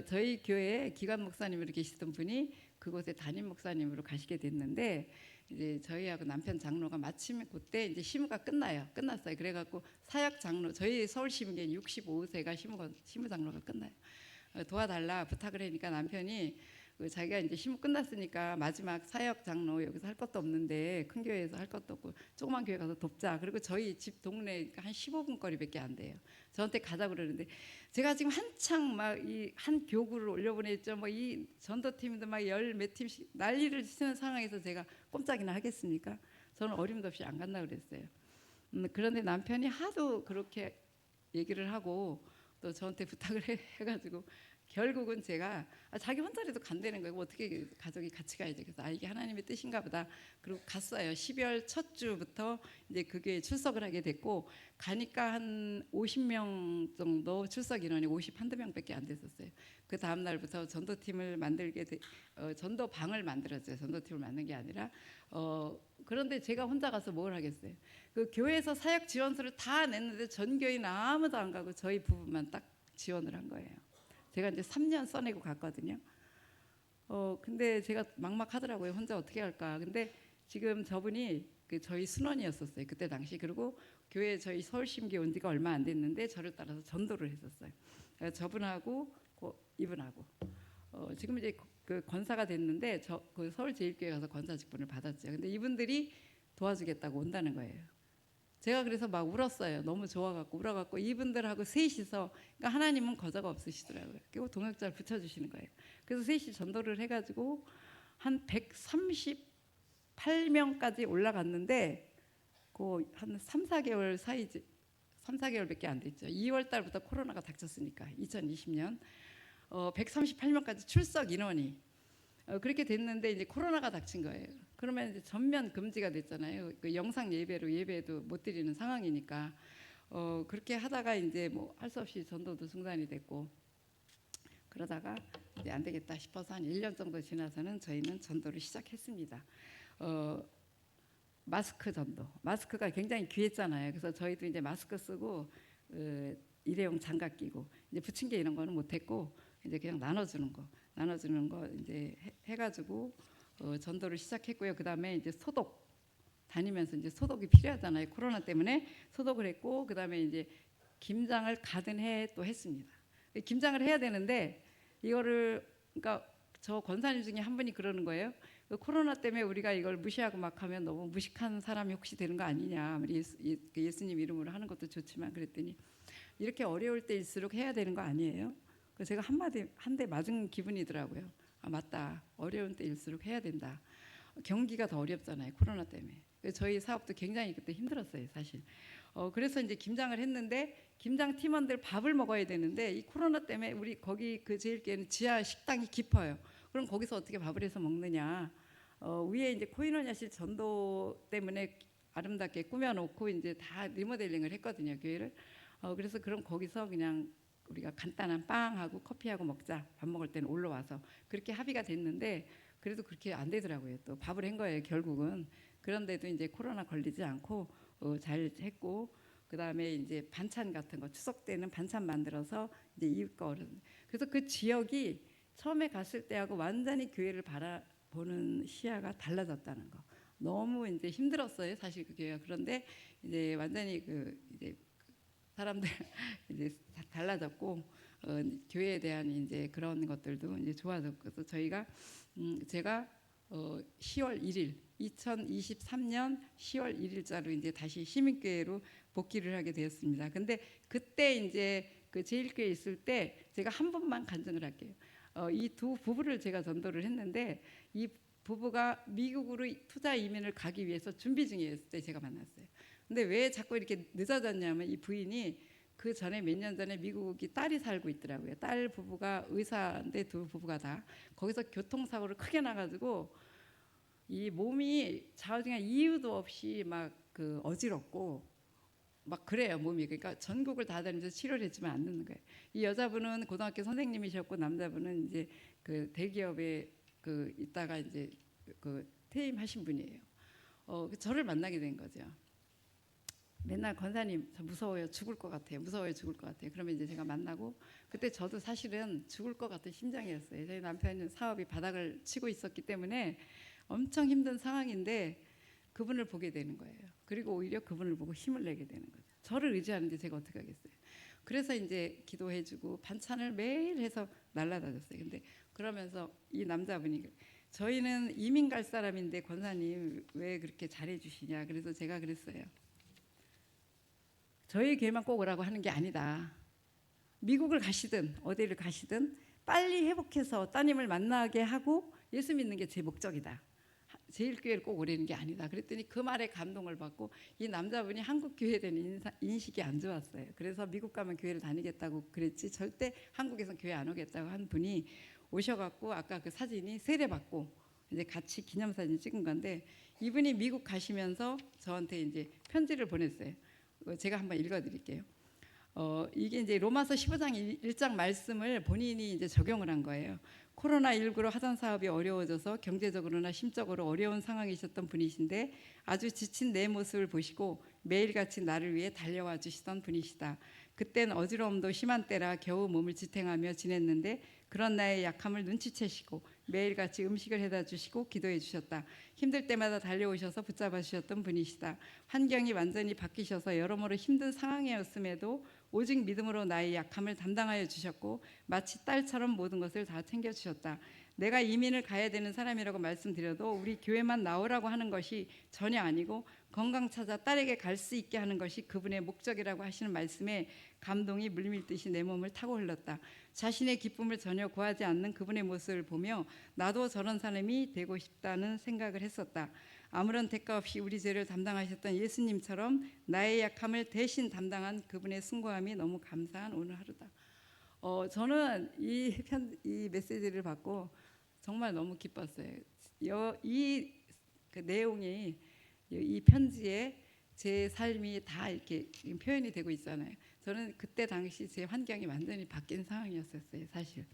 저희 교회에 기관 목사님으로 계시던 분이 그곳에 담임 목사님으로 가시게 됐는데 이제 저희하고 남편 장로가 마침 그때 이제 시무가 끝났어요. 그래갖고 사역 장로 저희 서울시민계 65세가 시무 장로가 끝나요. 도와달라 부탁을 하니까 남편이 자기가 이제 시무 끝났으니까 마지막 사역 장로 여기서 할 것도 없는데 큰 교회에서 할 것도 없고 조그만 교회 가서 돕자. 그리고 저희 집 동네 한 15분 거리밖에 안 돼요. 저한테 가자 그러는데 제가 지금 한창 막 이 한 교구를 올려보냈죠. 뭐 이 전도팀도 막 10 몇 팀씩 난리를 치는 상황에서 제가 꼼짝이나 하겠습니까? 저는 어림도 없이 안 간다 그랬어요. 그런데 남편이 하도 그렇게 얘기를 하고 또 저한테 부탁을 해가지고 결국은 제가 자기 혼자라도 간다는 거예요. 어떻게 가족이 같이 가야지. 그래서 이게 하나님의 뜻인가 보다. 그리고 갔어요. 12월 첫 주부터 이제 그 교회에 출석을 하게 됐고 가니까 한 50명 정도 출석 인원이 51두 명밖에 안 됐었어요. 그 다음 날부터 전도팀을 전도방을 만들었어요. 전도팀을 만든 게 아니라 그런데 제가 혼자 가서 뭘 하겠어요. 그 교회에서 사역 지원서를 다 냈는데 전 교인 아무도 안 가고 저희 부부만 딱 지원을 한 거예요. 제가 이제 3년 써내고 갔거든요. 근데 제가 막막하더라고요. 혼자 어떻게 할까. 근데 지금 저분이 저희 순원이었었어요. 그때 당시. 그리고 교회 저희 서울심기 온 지가 얼마 안 됐는데 저를 따라서 전도를 했었어요. 저분하고 이분하고 지금 이제 그 권사가 됐는데 그 서울제일교회 가서 권사 직분을 받았죠. 근데 이분들이 도와주겠다고 온다는 거예요. 제가 그래서 막 울었어요. 너무 좋아갖고 울어갖고 이분들하고 셋이서 그러니까 하나님은 거저가 없으시더라고요. 그리고 동역자를 붙여주시는 거예요. 그래서 셋이 전도를 해가지고 한 138명까지 올라갔는데 그 한 3, 4개월 사이지 3, 4개월밖에 안 됐죠. 2월 달부터 코로나가 닥쳤으니까 2020년 138명까지 출석 인원이 그렇게 됐는데 이제 코로나가 닥친 거예요. 그러면 이제 전면 금지가 됐잖아요. 그 영상 예배로 예배도 못 드리는 상황이니까 그렇게 하다가 이제 뭐 할 수 없이 전도도 중단이 됐고 그러다가 이제 안 되겠다 싶어서 한 1년 정도 지나서는 저희는 전도를 시작했습니다. 어, 마스크 전도. 마스크가 굉장히 귀했잖아요. 그래서 저희도 이제 마스크 쓰고 일회용 장갑 끼고 이제 부침개 이런 거는 못했고 이제 그냥 나눠주는 거 이제 해가지고 전도를 시작했고요. 그 다음에 이제 소독 다니면서 이제 소독이 필요하잖아요. 코로나 때문에 소독을 했고 그 다음에 이제 김장을 가든 해 또 했습니다. 김장을 해야 되는데 이거를 그러니까 저 권사님 중에 한 분이 그러는 거예요. 코로나 때문에 우리가 이걸 무시하고 막 하면 너무 무식한 사람이 혹시 되는 거 아니냐. 우리 예수님 이름으로 하는 것도 좋지만 그랬더니 이렇게 어려울 때일수록 해야 되는 거 아니에요? 그래서 제가 한 대 맞은 기분이더라고요. 아 맞다. 어려운 때일수록 해야 된다. 경기가 더 어렵잖아요. 코로나 때문에. 저희 사업도 굉장히 그때 힘들었어요, 사실. 그래서 이제 김장을 했는데 김장 팀원들 밥을 먹어야 되는데 이 코로나 때문에 우리 거기 그 제일교회는 지하 식당이 깊어요. 그럼 거기서 어떻게 밥을 해서 먹느냐? 위에 이제 코인원야실 전도 때문에 아름답게 꾸며놓고 이제 다 리모델링을 했거든요, 교회를. 그래서 그럼 거기서 그냥 우리가 간단한 빵하고 커피하고 먹자. 밥 먹을 때는 올라와서 그렇게 합의가 됐는데 그래도 그렇게 안 되더라고요. 또 밥을 한 거예요, 결국은. 그런데도 이제 코로나 걸리지 않고 잘 했고 그 다음에 이제 반찬 같은 거 추석 때는 반찬 만들어서 이제 이웃과 어른 그래서 그 지역이 처음에 갔을 때하고 완전히 교회를 바라보는 시야가 달라졌다는 거. 너무 이제 힘들었어요, 사실 그 교회가. 그런데 이제 완전히 그 이제 사람들 이제 달라졌고 교회에 대한 이제 그런 것들도 이제 좋아졌고 그래서 저희가 제가 10월 1일 2023년 10월 1일자로 이제 다시 시민교회로 복귀를 하게 되었습니다. 근데 그때 이제 그 제일교회 있을 때 제가 한 번만 간증을 할게요. 이 두 부부를 제가 전도를 했는데 이 부부가 미국으로 투자 이민을 가기 위해서 준비 중이었을 때 제가 만났어요. 근데 왜 자꾸 이렇게 늦어졌냐면 이 부인이 그 전에 몇 년 전에 미국이 딸이 살고 있더라고요. 딸 부부가 의사인데 두 부부가 다 거기서 교통사고를 크게 나가지고 이 몸이 좌우중간 이유도 없이 막 그 어지럽고 막 그래요 몸이. 그러니까 전국을 다 다니면서 치료를 했지만 안 듣는 거예요. 이 여자분은 고등학교 선생님이셨고 남자분은 이제 그 대기업에 그 있다가 이제 그 퇴임하신 분이에요. 저를 만나게 된 거죠. 맨날 권사님 저 무서워요 죽을 것 같아요 무서워요 죽을 것 같아요. 그러면 이제 제가 만나고 그때 저도 사실은 죽을 것 같은 심정이었어요. 저희 남편은 사업이 바닥을 치고 있었기 때문에 엄청 힘든 상황인데 그분을 보게 되는 거예요. 그리고 오히려 그분을 보고 힘을 내게 되는 거죠. 저를 의지하는데 제가 어떻게 하겠어요. 그래서 이제 기도해주고 반찬을 매일 해서 날라다녔어요. 근데 그러면서 이 남자분이 저희는 이민 갈 사람인데 권사님 왜 그렇게 잘해주시냐. 그래서 제가 그랬어요. 저희 교회만 꼭 오라고 하는 게 아니다. 미국을 가시든 어디를 가시든 빨리 회복해서 따님을 만나게 하고 예수 믿는 게 제 목적이다. 제일교회를 꼭 오라는 게 아니다. 그랬더니 그 말에 감동을 받고 이 남자분이 한국 교회에 대한 인식이 안 좋았어요. 그래서 미국 가면 교회를 다니겠다고 그랬지 절대 한국에선 교회 안 오겠다고 한 분이 오셔갖고 아까 그 사진이 세례받고 이제 같이 기념사진 찍은 건데 이분이 미국 가시면서 저한테 이제 편지를 보냈어요. 제가 한번 읽어드릴게요. 이게 이제 로마서 15장 1장 말씀을 본인이 이제 적용을 한 거예요. 코로나19로 하던 사업이 어려워져서 경제적으로나 심적으로 어려운 상황이셨던 분이신데 아주 지친 내 모습을 보시고 매일같이 나를 위해 달려와 주시던 분이시다. 그땐 어지러움도 심한 때라 겨우 몸을 지탱하며 지냈는데 그런 나의 약함을 눈치채시고 매일같이 음식을 해다 주시고 기도해 주셨다. 힘들 때마다 달려오셔서 붙잡아 주셨던 분이시다. 환경이 완전히 바뀌셔서 여러모로 힘든 상황이었음에도 오직 믿음으로 나의 약함을 담당하여 주셨고 마치 딸처럼 모든 것을 다 챙겨주셨다. 내가 이민을 가야 되는 사람이라고 말씀드려도 우리 교회만 나오라고 하는 것이 전혀 아니고 건강 찾아 딸에게 갈 수 있게 하는 것이 그분의 목적이라고 하시는 말씀에 감동이 물밀듯이 내 몸을 타고 흘렀다. 자신의 기쁨을 전혀 구하지 않는 그분의 모습을 보며 나도 저런 사람이 되고 싶다는 생각을 했었다. 아무런 대가 없이 우리 죄를 담당하셨던 예수님처럼 나의 약함을 대신 담당한 그분의 숭고함이 너무 감사한 오늘 하루다. 저는 이 메시지를 받고 정말 너무 기뻤어요. 그 내용이 이 편지에 제 삶이 다 이렇게 표현이 되고 있잖아요. 저는 그때 당시 제 환경이 완전히 바뀐 상황이었었어요. 사실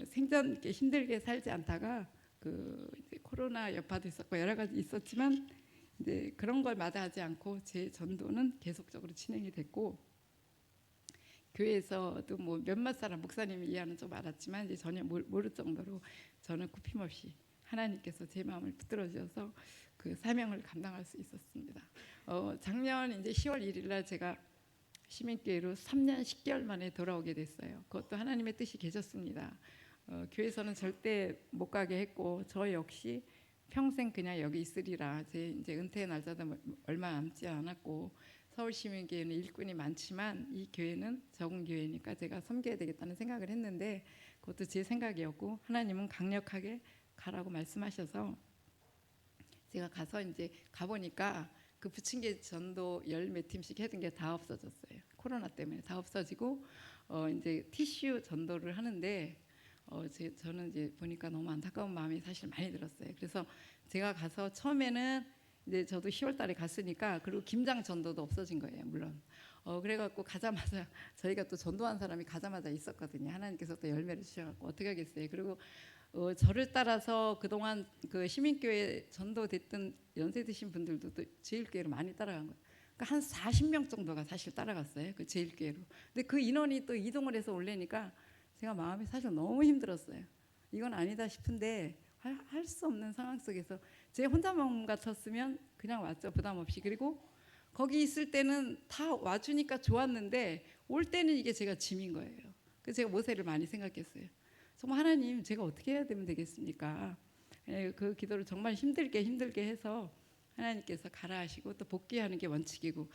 생전 이렇게 힘들게 살지 않다가 이제 코로나 여파도 있었고 여러 가지 있었지만 이제 그런 걸 마다하지 않고 제 전도는 계속적으로 진행이 됐고, 교회에서도 뭐 몇몇 사람 목사님이 이해하는 좀 알았지만 이제 전혀 모를 정도로 저는 굽힘없이 하나님께서 제 마음을 붙들어 주셔서 그 사명을 감당할 수 있었습니다. 작년 이제 10월 1일 날 제가 시민교회로 3년 10개월 만에 돌아오게 됐어요. 그것도 하나님의 뜻이 계셨습니다. 교회에서는 절대 못 가게 했고 저 역시 평생 그냥 여기 있으리라. 제 이제 은퇴의 날짜도 얼마 남지 않았고 서울시민교회는 일꾼이 많지만 이 교회는 적은 교회니까 제가 섬겨야 되겠다는 생각을 했는데 그것도 제 생각이었고 하나님은 강력하게 가라고 말씀하셔서 제가 가서 이제 가보니까 그 부침개 전도 열 몇 팀씩 해둔 게 다 없어졌어요. 코로나 때문에 다 없어지고 이제 티슈 전도를 하는데 저는 이제 보니까 너무 안타까운 마음이 사실 많이 들었어요. 그래서 제가 가서 처음에는 이제 저도 10월 달에 갔으니까 그리고 김장 전도도 없어진 거예요. 물론 그래갖고 가자마자 저희가 또 전도한 사람이 가자마자 있었거든요. 하나님께서 또 열매를 주셔갖고 어떻게 하겠어요. 그리고 저를 따라서 그동안 그 시민교회 전도됐던 연세 드신 분들도 또 제일교회로 많이 따라간 거예요. 그러니까 한 40명 정도가 사실 따라갔어요. 그 제일교회로. 근데 그 인원이 또 이동을 해서 올래니까 제가 마음이 사실 너무 힘들었어요. 이건 아니다 싶은데 할 수 없는 상황 속에서 제 혼자 마음 같았으면 그냥 왔죠. 부담 없이. 그리고 거기 있을 때는 다 와주니까 좋았는데 올 때는 이게 제가 짐인 거예요. 그래서 제가 모세를 많이 생각했어요. 정말 하나님 제가 어떻게 해야 되면 되겠습니까? 그 기도를 정말 힘들게 해서 하나님께서 가라 하시고 또 복귀하는 게 원칙이고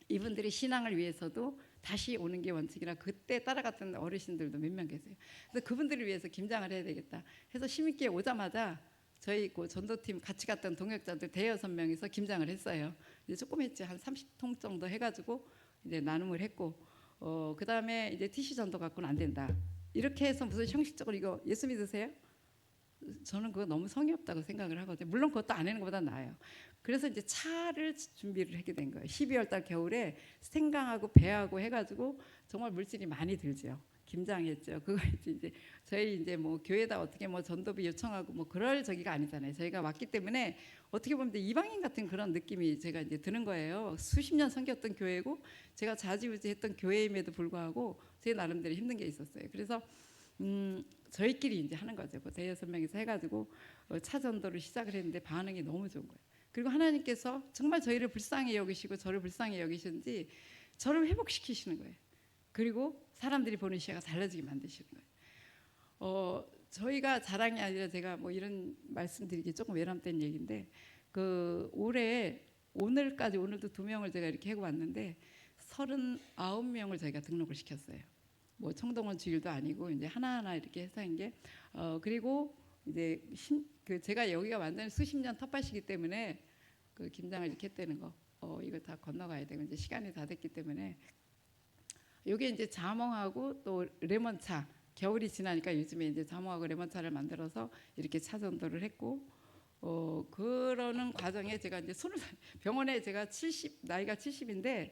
이분들의 신앙을 위해서도 다시 오는 게 원칙이라 그때 따라갔던 어르신들도 몇 명 계세요. 그래서 그분들을 위해서 김장을 해야 되겠다 해서 시민교회 오자마자 저희 그 전도팀 같이 갔던 동역자들 대여섯 명이서 김장을 했어요. 이제 조금 했지 한 30통 정도 해가지고 이제 나눔을 했고 그 다음에 이제 티슈 전도 갖고는 안 된다. 이렇게 해서 무슨 형식적으로 이거 예수 믿으세요? 저는 그거 너무 성의 없다고 생각을 하거든요. 물론 그것도 안 하는 것보다 나아요. 그래서 이제 차를 준비를 하게 된 거예요. 12월 달 겨울에 생강하고 배하고 해가지고 정말 물질이 많이 들죠. 김장했죠. 그거 이제 저희 이제 뭐 교회다 어떻게 뭐 전도비 요청하고 뭐 그럴 저기가 아니잖아요. 저희가 왔기 때문에 어떻게 보면 이방인 같은 그런 느낌이 제가 이제 드는 거예요. 수십 년 섬겼던 교회고 제가 좌지우지했던 교회임에도 불구하고 제 나름대로 힘든 게 있었어요. 그래서 저희끼리 이제 하는 거죠. 뭐 대여섯 명이서 해가지고 차 전도를 시작을 했는데 반응이 너무 좋은 거예요. 그리고 하나님께서 정말 저희를 불쌍히 여기시고 저를 불쌍히 여기시는지 저를 회복시키시는 거예요. 그리고 사람들이 보는 시야가 달라지게 만드시는 거예요. 저희가 자랑이 아니라 제가 뭐 이런 말씀드리기 조금 외람된 얘기인데 그 올해 오늘까지 오늘도 2명을 제가 이렇게 하고 왔는데 39명을 저희가 등록을 시켰어요. 뭐 청동원 주일도 아니고 이제 하나하나 이렇게 해서 한 게 그리고 이제 제가 여기가 완전히 수십 년 텃밭이기 때문에 그 김장을 이렇게 했다는 거 이거 다 건너가야 되고 이제 시간이 다 됐기 때문에 이게 이제 자몽하고 또 레몬차 겨울이 지나니까 요즘에 이제 자몽하고 레몬차를 만들어서 이렇게 차 전도를 했고 그러는 과정에 제가 이제 병원에 제가 나이가 70인데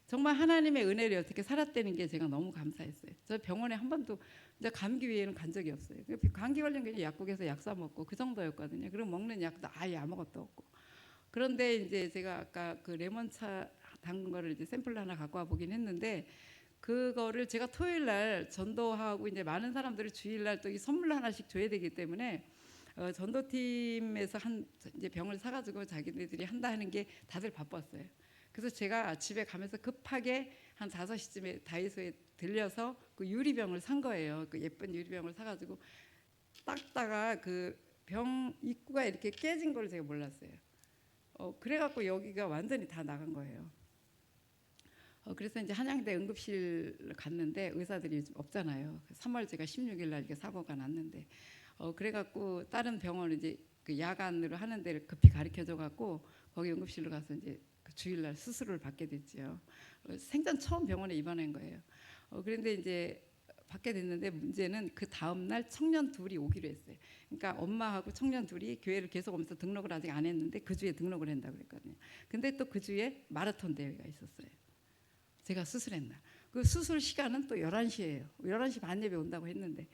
정말 하나님의 은혜를 어떻게 살았다는 게 제가 너무 감사했어요. 저 병원에 한 번도 이제 감기 외에는 간 적이 없어요. 감기 걸린 게 약국에서 약 사 먹고 그 정도였거든요. 그럼 먹는 약도 아예 아무것도 없고. 그런데 이제 제가 아까 그 레몬차 담근 거를 이제 샘플 하나 갖고 와 보긴 했는데 그거를 제가 토요일 날 전도하고 이제 많은 사람들이 주일 날 또 이 선물 하나씩 줘야 되기 때문에 전도팀에서 이제 병을 사가지고 자기네들이 한다 하는 게 다들 바빴어요. 그래서 제가 집에 가면서 급하게 한 5시쯤에 다이소에 들려서 그 유리병을 산 거예요. 그 예쁜 유리병을 사가지고 닦다가 그 병 입구가 이렇게 깨진 걸 제가 몰랐어요. 그래갖고 여기가 완전히 다 나간 거예요. 그래서 이제 한양대 응급실 갔는데 의사들이 요즘 없잖아요. 3월 제가 16일 날 이렇게 사고가 났는데 그래갖고 다른 병원 이제 그 야간으로 하는 데를 급히 가르쳐줘갖고 거기 응급실로 가서 이제 그 주일날 수술을 받게 됐죠. 생전 처음 병원에 입원한 거예요. 그런데 이제 받게 됐는데 문제는 그 다음 날 청년 둘이 오기로 했어요. 그러니까 엄마하고 청년 둘이 교회를 계속 오면서 등록을 아직 안 했는데 그 주에 등록을 한다고 그랬거든요. 근데 또 그 주에 마라톤 대회가 있었어요. 제가 수술했나. 그 수술 시간은 또 11시예요. 11시 반 예배 온다고 했는데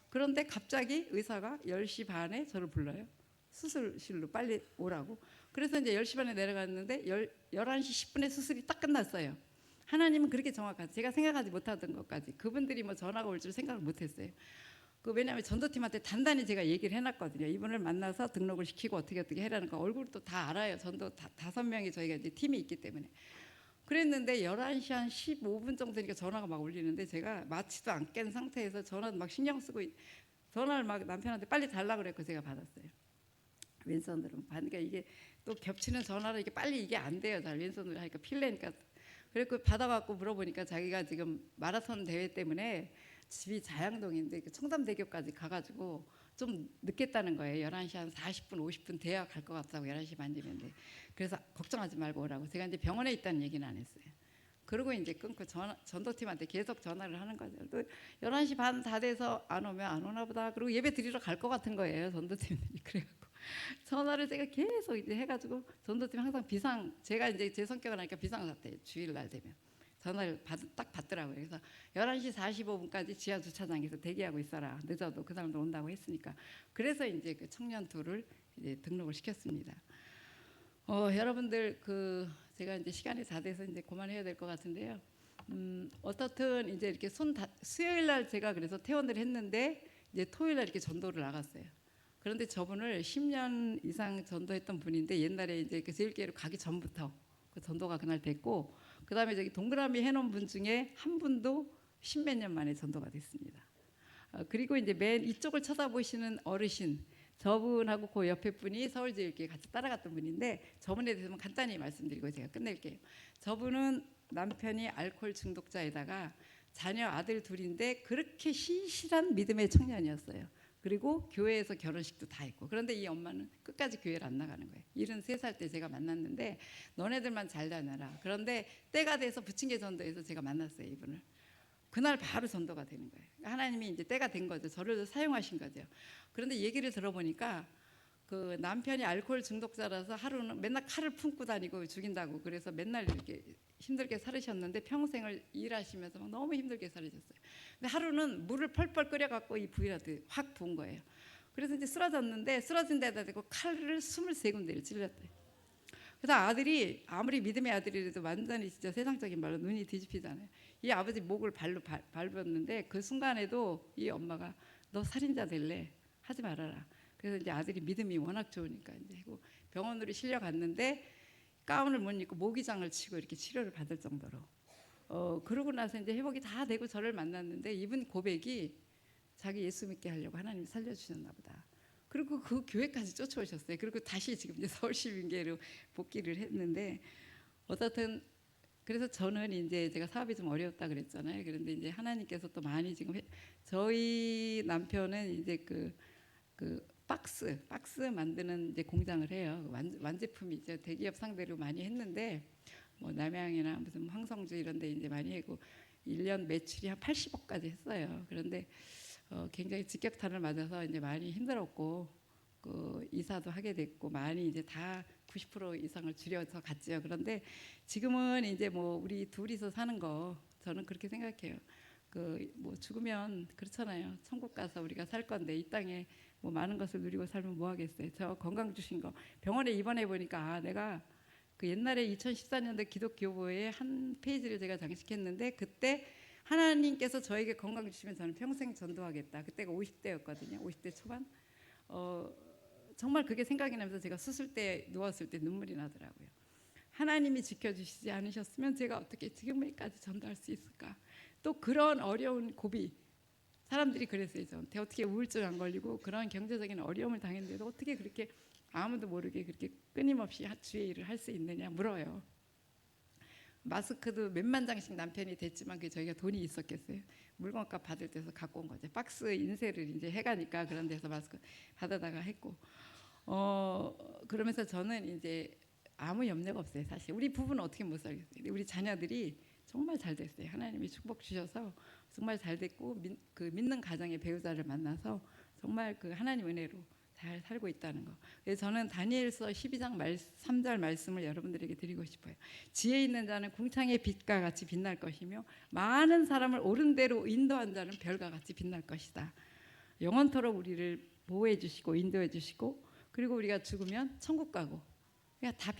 그런데 갑자기 의사가 10시 반에 저를 불러요. 수술실로 빨리 오라고. 그래서 이제 10시 반에 내려갔는데 11시 10분에 수술이 딱 끝났어요. 하나님은 그렇게 정확하지. 제가 생각하지 못하던 것까지. 그분들이 뭐 전화가 올 줄 생각을 못했어요. 왜냐하면 전도팀한테 단단히 제가 얘기를 해놨거든요. 이분을 만나서 등록을 시키고 어떻게 해라는 거. 얼굴도 다 알아요. 전도 5명이 저희가 이제 팀이 있기 때문에. 그랬는데 11시 한 15분 정도 되니까 전화가 막 울리는데 제가 마치도 안 깬 상태에서 전화도 막 신경 쓰고 전화를 막 남편한테 빨리 달라고 그랬고 제가 받았어요. 왼손으로 받으니까 이게 또 겹치는 전화로 이게 빨리 이게 안 돼요. 잘 왼손으로 하니까 필래니까. 그래서 받아갖고 물어보니까 자기가 지금 마라톤 대회 때문에 집이 자양동인데 청담대교까지 가가지고 좀 늦겠다는 거예요. 11시 한 40분 50분 돼야 갈 것 같다고 11시 반쯤인데 그래서 걱정하지 말고 오라고. 제가 이제 병원에 있다는 얘기는 안 했어요. 그리고 이제 끊고 전도팀한테 계속 전화를 하는 거죠. 또 11시 반 다 돼서 안 오면 안 오나 보다. 그리고 예배 드리러 갈 것 같은 거예요. 전도팀들이. 그래갖고 전화를 제가 계속 이제 해가지고 전도팀 항상 제가 이제 제 성격을 하니까 비상사태 주일날 되면 전화를 딱 받더라고요. 그래서 11시 45분까지 지하 주차장에서 대기하고 있어라. 늦어도 그 사람들 온다고 했으니까. 그래서 이제 그 청년 둘을 이제 등록을 시켰습니다. 여러분들 제가 이제 시간이 다 돼서 이제 그만해야 될 것 같은데요. 어떻든 이제 이렇게 수요일 날 제가 그래서 퇴원을 했는데 이제 토요일 날 이렇게 전도를 나갔어요. 그런데 저분을 10년 이상 전도했던 분인데 옛날에 이제 그 제일교회로 가기 전부터 그 전도가 그날 됐고 그다음에 저기 동그라미 해놓은 분 중에 한 분도 10몇 년 만에 전도가 됐습니다. 그리고 이제 맨 이쪽을 쳐다보시는 어르신 저분하고 그 옆에 분이 서울제일교회 같이 따라갔던 분인데 저분에 대해서 간단히 말씀드리고 제가 끝낼게요. 저분은 남편이 알코올 중독자에다가 자녀 아들 둘인데 그렇게 신실한 믿음의 청년이었어요. 그리고 교회에서 결혼식도 다 했고 그런데 이 엄마는 끝까지 교회를 안 나가는 거예요. 73살 때 제가 만났는데 너네들만 잘 다녀라. 그런데 때가 돼서 부침개 전도에서 제가 만났어요. 이분을. 그날 바로 전도가 되는 거예요. 하나님이 이제 때가 된 거죠. 저를 사용하신 거죠. 그런데 얘기를 들어보니까 그 남편이 알코올 중독자라서 하루는 맨날 칼을 품고 다니고 죽인다고 그래서 맨날 이렇게 힘들게 살으셨는데 평생을 일하시면서 막 너무 힘들게 살으셨어요. 근데 하루는 물을 펄펄 끓여갖고 이 부인한테 확 부은 거예요. 그래서 이제 쓰러졌는데 쓰러진 데다 대고 칼을 23군데를 찔렸대요. 그래서 아들이 아무리 믿음의 아들이라도 완전히 진짜 세상적인 말로 눈이 뒤집히잖아요. 이 아버지 목을 발로 밟았는데 그 순간에도 이 엄마가 너 살인자 될래? 하지 말아라. 그래서 이제 아들이 믿음이 워낙 좋으니까 이제 병원으로 실려갔는데 가운을 못 입고 모기장을 치고 이렇게 치료를 받을 정도로 그러고 나서 이제 회복이 다 되고 저를 만났는데 이분 고백이 자기 예수 믿게 하려고 하나님이 살려주셨나 보다. 그리고 그 교회까지 쫓아오셨어요. 그리고 다시 지금 이제 서울시민교회로 복귀를 했는데 어떻든 그래서 저는 이제 제가 사업이 좀 어려웠다 그랬잖아요. 그런데 이제 하나님께서 또 많이 지금 저희 남편은 이제 그 박스 만드는 이제 공장을 해요. 완제품이 이제 대기업 상대로 많이 했는데 뭐 남양이나 무슨 황성주 이런 데 이제 많이 하고 1년 매출이 한 80억까지 했어요. 그런데 굉장히 직격탄을 맞아서 이제 많이 힘들었고 이사도 하게 됐고 많이 이제 다 90% 이상을 줄여서 갔죠. 그런데 지금은 이제 뭐 우리 둘이서 사는 거 저는 그렇게 생각해요. 뭐 죽으면 그렇잖아요. 천국 가서 우리가 살 건데 이 땅에 뭐 많은 것을 누리고 살면 뭐 하겠어요. 저 건강 주신 거 병원에 입원해 보니까 내가 그 옛날에 2014년도 기독교보에 한 페이지를 제가 장식했는데 그때 하나님께서 저에게 건강 주시면 저는 평생 전도하겠다. 그때가 50대였거든요. 50대 초반. 정말 그게 생각이 나면서 제가 수술때 누웠을 때 눈물이 나더라고요. 하나님이 지켜주시지 않으셨으면 제가 어떻게 지금까지 전도할 수 있을까. 또 그런 어려운 고비 사람들이 그랬어요. 저한테 어떻게 우울증 안 걸리고 그런 경제적인 어려움을 당했는데도 어떻게 그렇게 아무도 모르게 그렇게 끊임없이 주의 일을 할 수 있느냐 물어요. 마스크도 몇만 장씩 남편이 됐지만 그게 저희가 돈이 있었겠어요. 물건값 받을 때서 갖고 온 거죠. 박스 인쇄를 이제 해가니까 그런 데서 마스크 받아다가 했고 그러면서 저는 이제 아무 염려가 없어요. 사실 우리 부부는 어떻게 못 살겠어요. 우리 자녀들이 정말 잘 됐어요. 하나님이 축복 주셔서 정말 잘 됐고 믿는 가정의 배우자를 만나서 정말 그 하나님 은혜로 잘 살고 있다는 거. 그래서 저는 다니엘서 12장 3절 말씀을 여러분들에게 드리고 싶어요. 지혜 있는 자는 궁창의 빛과 같이 빛날 것이며 많은 사람을 옳은 대로 인도한 자는 별과 같이 빛날 것이다. 영원토록 우리를 보호해 주시고 인도해 주시고, 그리고 우리가 죽으면 천국 가고, 그러니까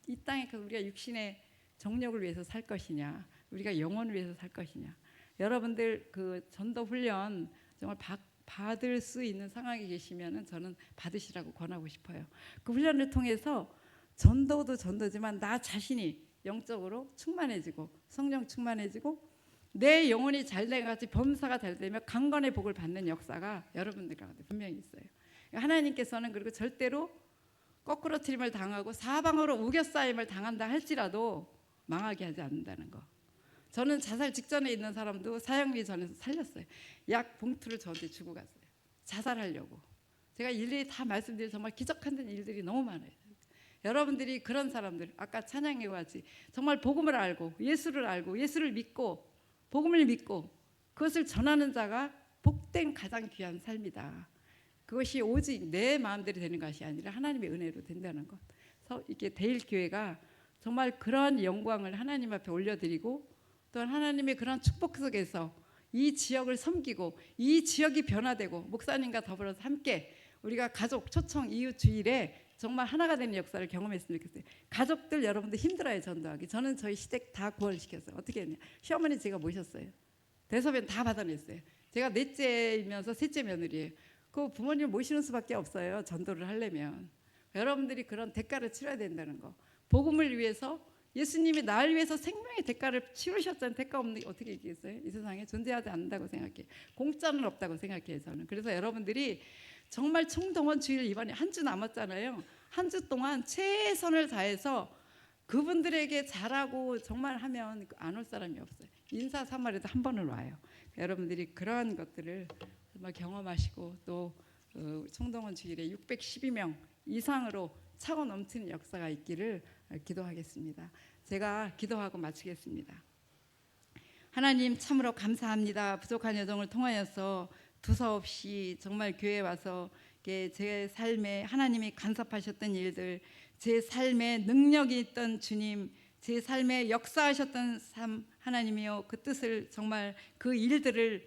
이 땅에 우리가 육신의 정력을 위해서 살 것이냐, 우리가 영혼을 위해서 살 것이냐. 여러분들 그 전도 훈련 정말 받을 수 있는 상황에 계시면은 저는 받으시라고 권하고 싶어요. 그 훈련을 통해서 전도도 전도지만 나 자신이 영적으로 충만해지고 성령 충만해지고 내 영혼이 잘되고 같이 범사가 잘 되며 강건의 복을 받는 역사가 여러분들 가운데 분명히 있어요. 하나님께서는 그리고 절대로 거꾸로 트림을 당하고 사방으로 우겨싸임을 당한다 할지라도 망하게 하지 않는다는 거. 저는 자살 직전에 있는 사람도 사형리 전에서 살렸어요. 약 봉투를 저한테 주고 갔어요. 자살하려고. 제가 일일이 다 말씀드린 정말 기적한 일들이 너무 많아요. 여러분들이 그런 사람들, 아까 찬양에 같이 정말 복음을 알고 예수를 믿고 복음을 믿고 그것을 전하는 자가 복된 가장 귀한 삶이다. 그것이 오직 내 마음대로 되는 것이 아니라 하나님의 은혜로 된다는 것. 그래서 이렇게 대일교회가 정말 그런 영광을 하나님 앞에 올려드리고, 또한 하나님의 그런 축복 속에서 이 지역을 섬기고 이 지역이 변화되고 목사님과 더불어서 함께 우리가 가족 초청 이웃 주일에 정말 하나가 되는 역사를 경험했으면 좋겠어요. 가족들 여러분들 힘들어요. 전도하기. 저는 저희 시댁 다 구원시켰어요. 어떻게 했냐, 시어머니 제가 모셨어요. 대소변 다 받아냈어요. 제가 넷째이면서 셋째 며느리예요. 그 부모님 모시는 수밖에 없어요. 전도를 하려면. 여러분들이 그런 대가를 치러야 된다는 거. 복음을 위해서 예수님이 날 위해서 생명의 대가를 치르셨잖아요. 대가 없는 게 어떻게 있겠어요? 이 세상에 존재하지 않는다고 생각해요. 공짜는 없다고 생각해요. 저는. 그래서 여러분들이 정말 총동원 주일 이번에 한 주 남았잖아요. 한 주 동안 최선을 다해서 그분들에게 잘하고 정말 하면 안 올 사람이 없어요. 인사 삼아라도 한 번은 와요. 여러분들이 그러한 것들을 정말 경험하시고 또 총동원 주일에 612명 이상으로 차고 넘치는 역사가 있기를 기도하겠습니다. 제가 기도하고 마치겠습니다. 하나님 참으로 감사합니다. 부족한 여정을 통하여서 두서없이 정말 교회에 와서 제 삶에 하나님이 간섭하셨던 일들, 제 삶에 능력이 있던 주님, 제 삶에 역사하셨던 삶 하나님이요, 그 뜻을 정말 그 일들을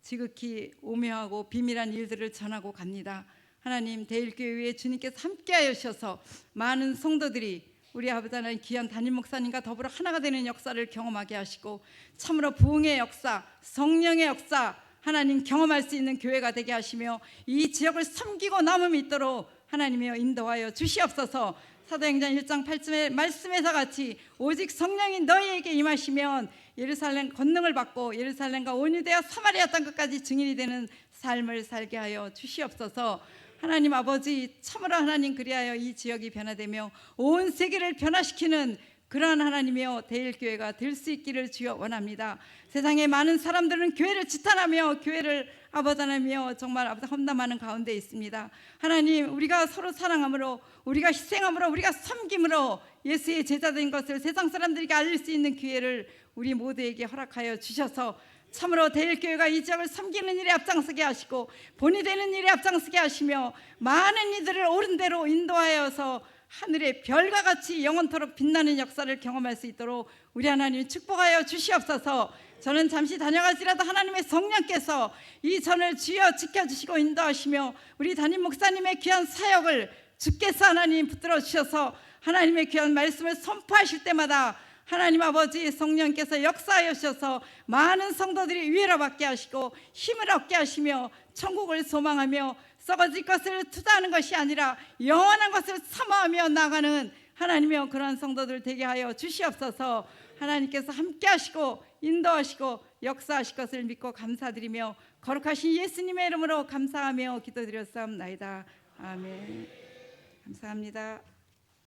지극히 오묘하고 비밀한 일들을 전하고 갑니다. 하나님, 대일교회에 주님께서 함께하여 주셔서 많은 성도들이 우리 아버지 하나님 귀한 담임 목사님과 더불어 하나가 되는 역사를 경험하게 하시고 참으로 부흥의 역사, 성령의 역사 하나님 경험할 수 있는 교회가 되게 하시며 이 지역을 섬기고 남음이 있도록 하나님이여 인도하여 주시옵소서. 사도행전 1장 8절의 말씀에서 같이 오직 성령이 너희에게 임하시면 예루살렘 권능을 받고 예루살렘과 온 유대와 사마리아 땅끝까지 증인이 되는 삶을 살게 하여 주시옵소서. 하나님 아버지, 참으로 하나님 그리하여 이 지역이 변화되며 온 세계를 변화시키는 그러한 하나님이여 대일교회가 될 수 있기를 주여 원합니다. 세상에 많은 사람들은 교회를 지탄하며 교회를 아버지 하나님이여 정말 아버지 험담하는 가운데 있습니다. 하나님, 우리가 서로 사랑함으로, 우리가 희생함으로, 우리가 섬김으로 예수의 제자된 것을 세상 사람들에게 알릴 수 있는 기회를 우리 모두에게 허락하여 주셔서 참으로 대일교회가 이 지역을 섬기는 일에 앞장서게 하시고 본이 되는 일에 앞장서게 하시며 많은 이들을 옳은 대로 인도하여서 하늘의 별과 같이 영원토록 빛나는 역사를 경험할 수 있도록 우리 하나님 축복하여 주시옵소서. 저는 잠시 다녀갈지라도 하나님의 성령께서 이 전을 주여 지켜주시고 인도하시며 우리 담임 목사님의 귀한 사역을 주께서 하나님 붙들어 주셔서 하나님의 귀한 말씀을 선포하실 때마다 하나님 아버지 성령께서 역사하여 주셔서 많은 성도들이 위로를 받게 하시고 힘을 얻게 하시며 천국을 소망하며 썩어질 것을 투자하는 것이 아니라 영원한 것을 사모하며 나가는 하나님의 그런 성도들 되게 하여 주시옵소서. 하나님께서 함께 하시고 인도하시고 역사하실 것을 믿고 감사드리며 거룩하신 예수님의 이름으로 감사하며 기도드렸사옵나이다. 아멘. 감사합니다.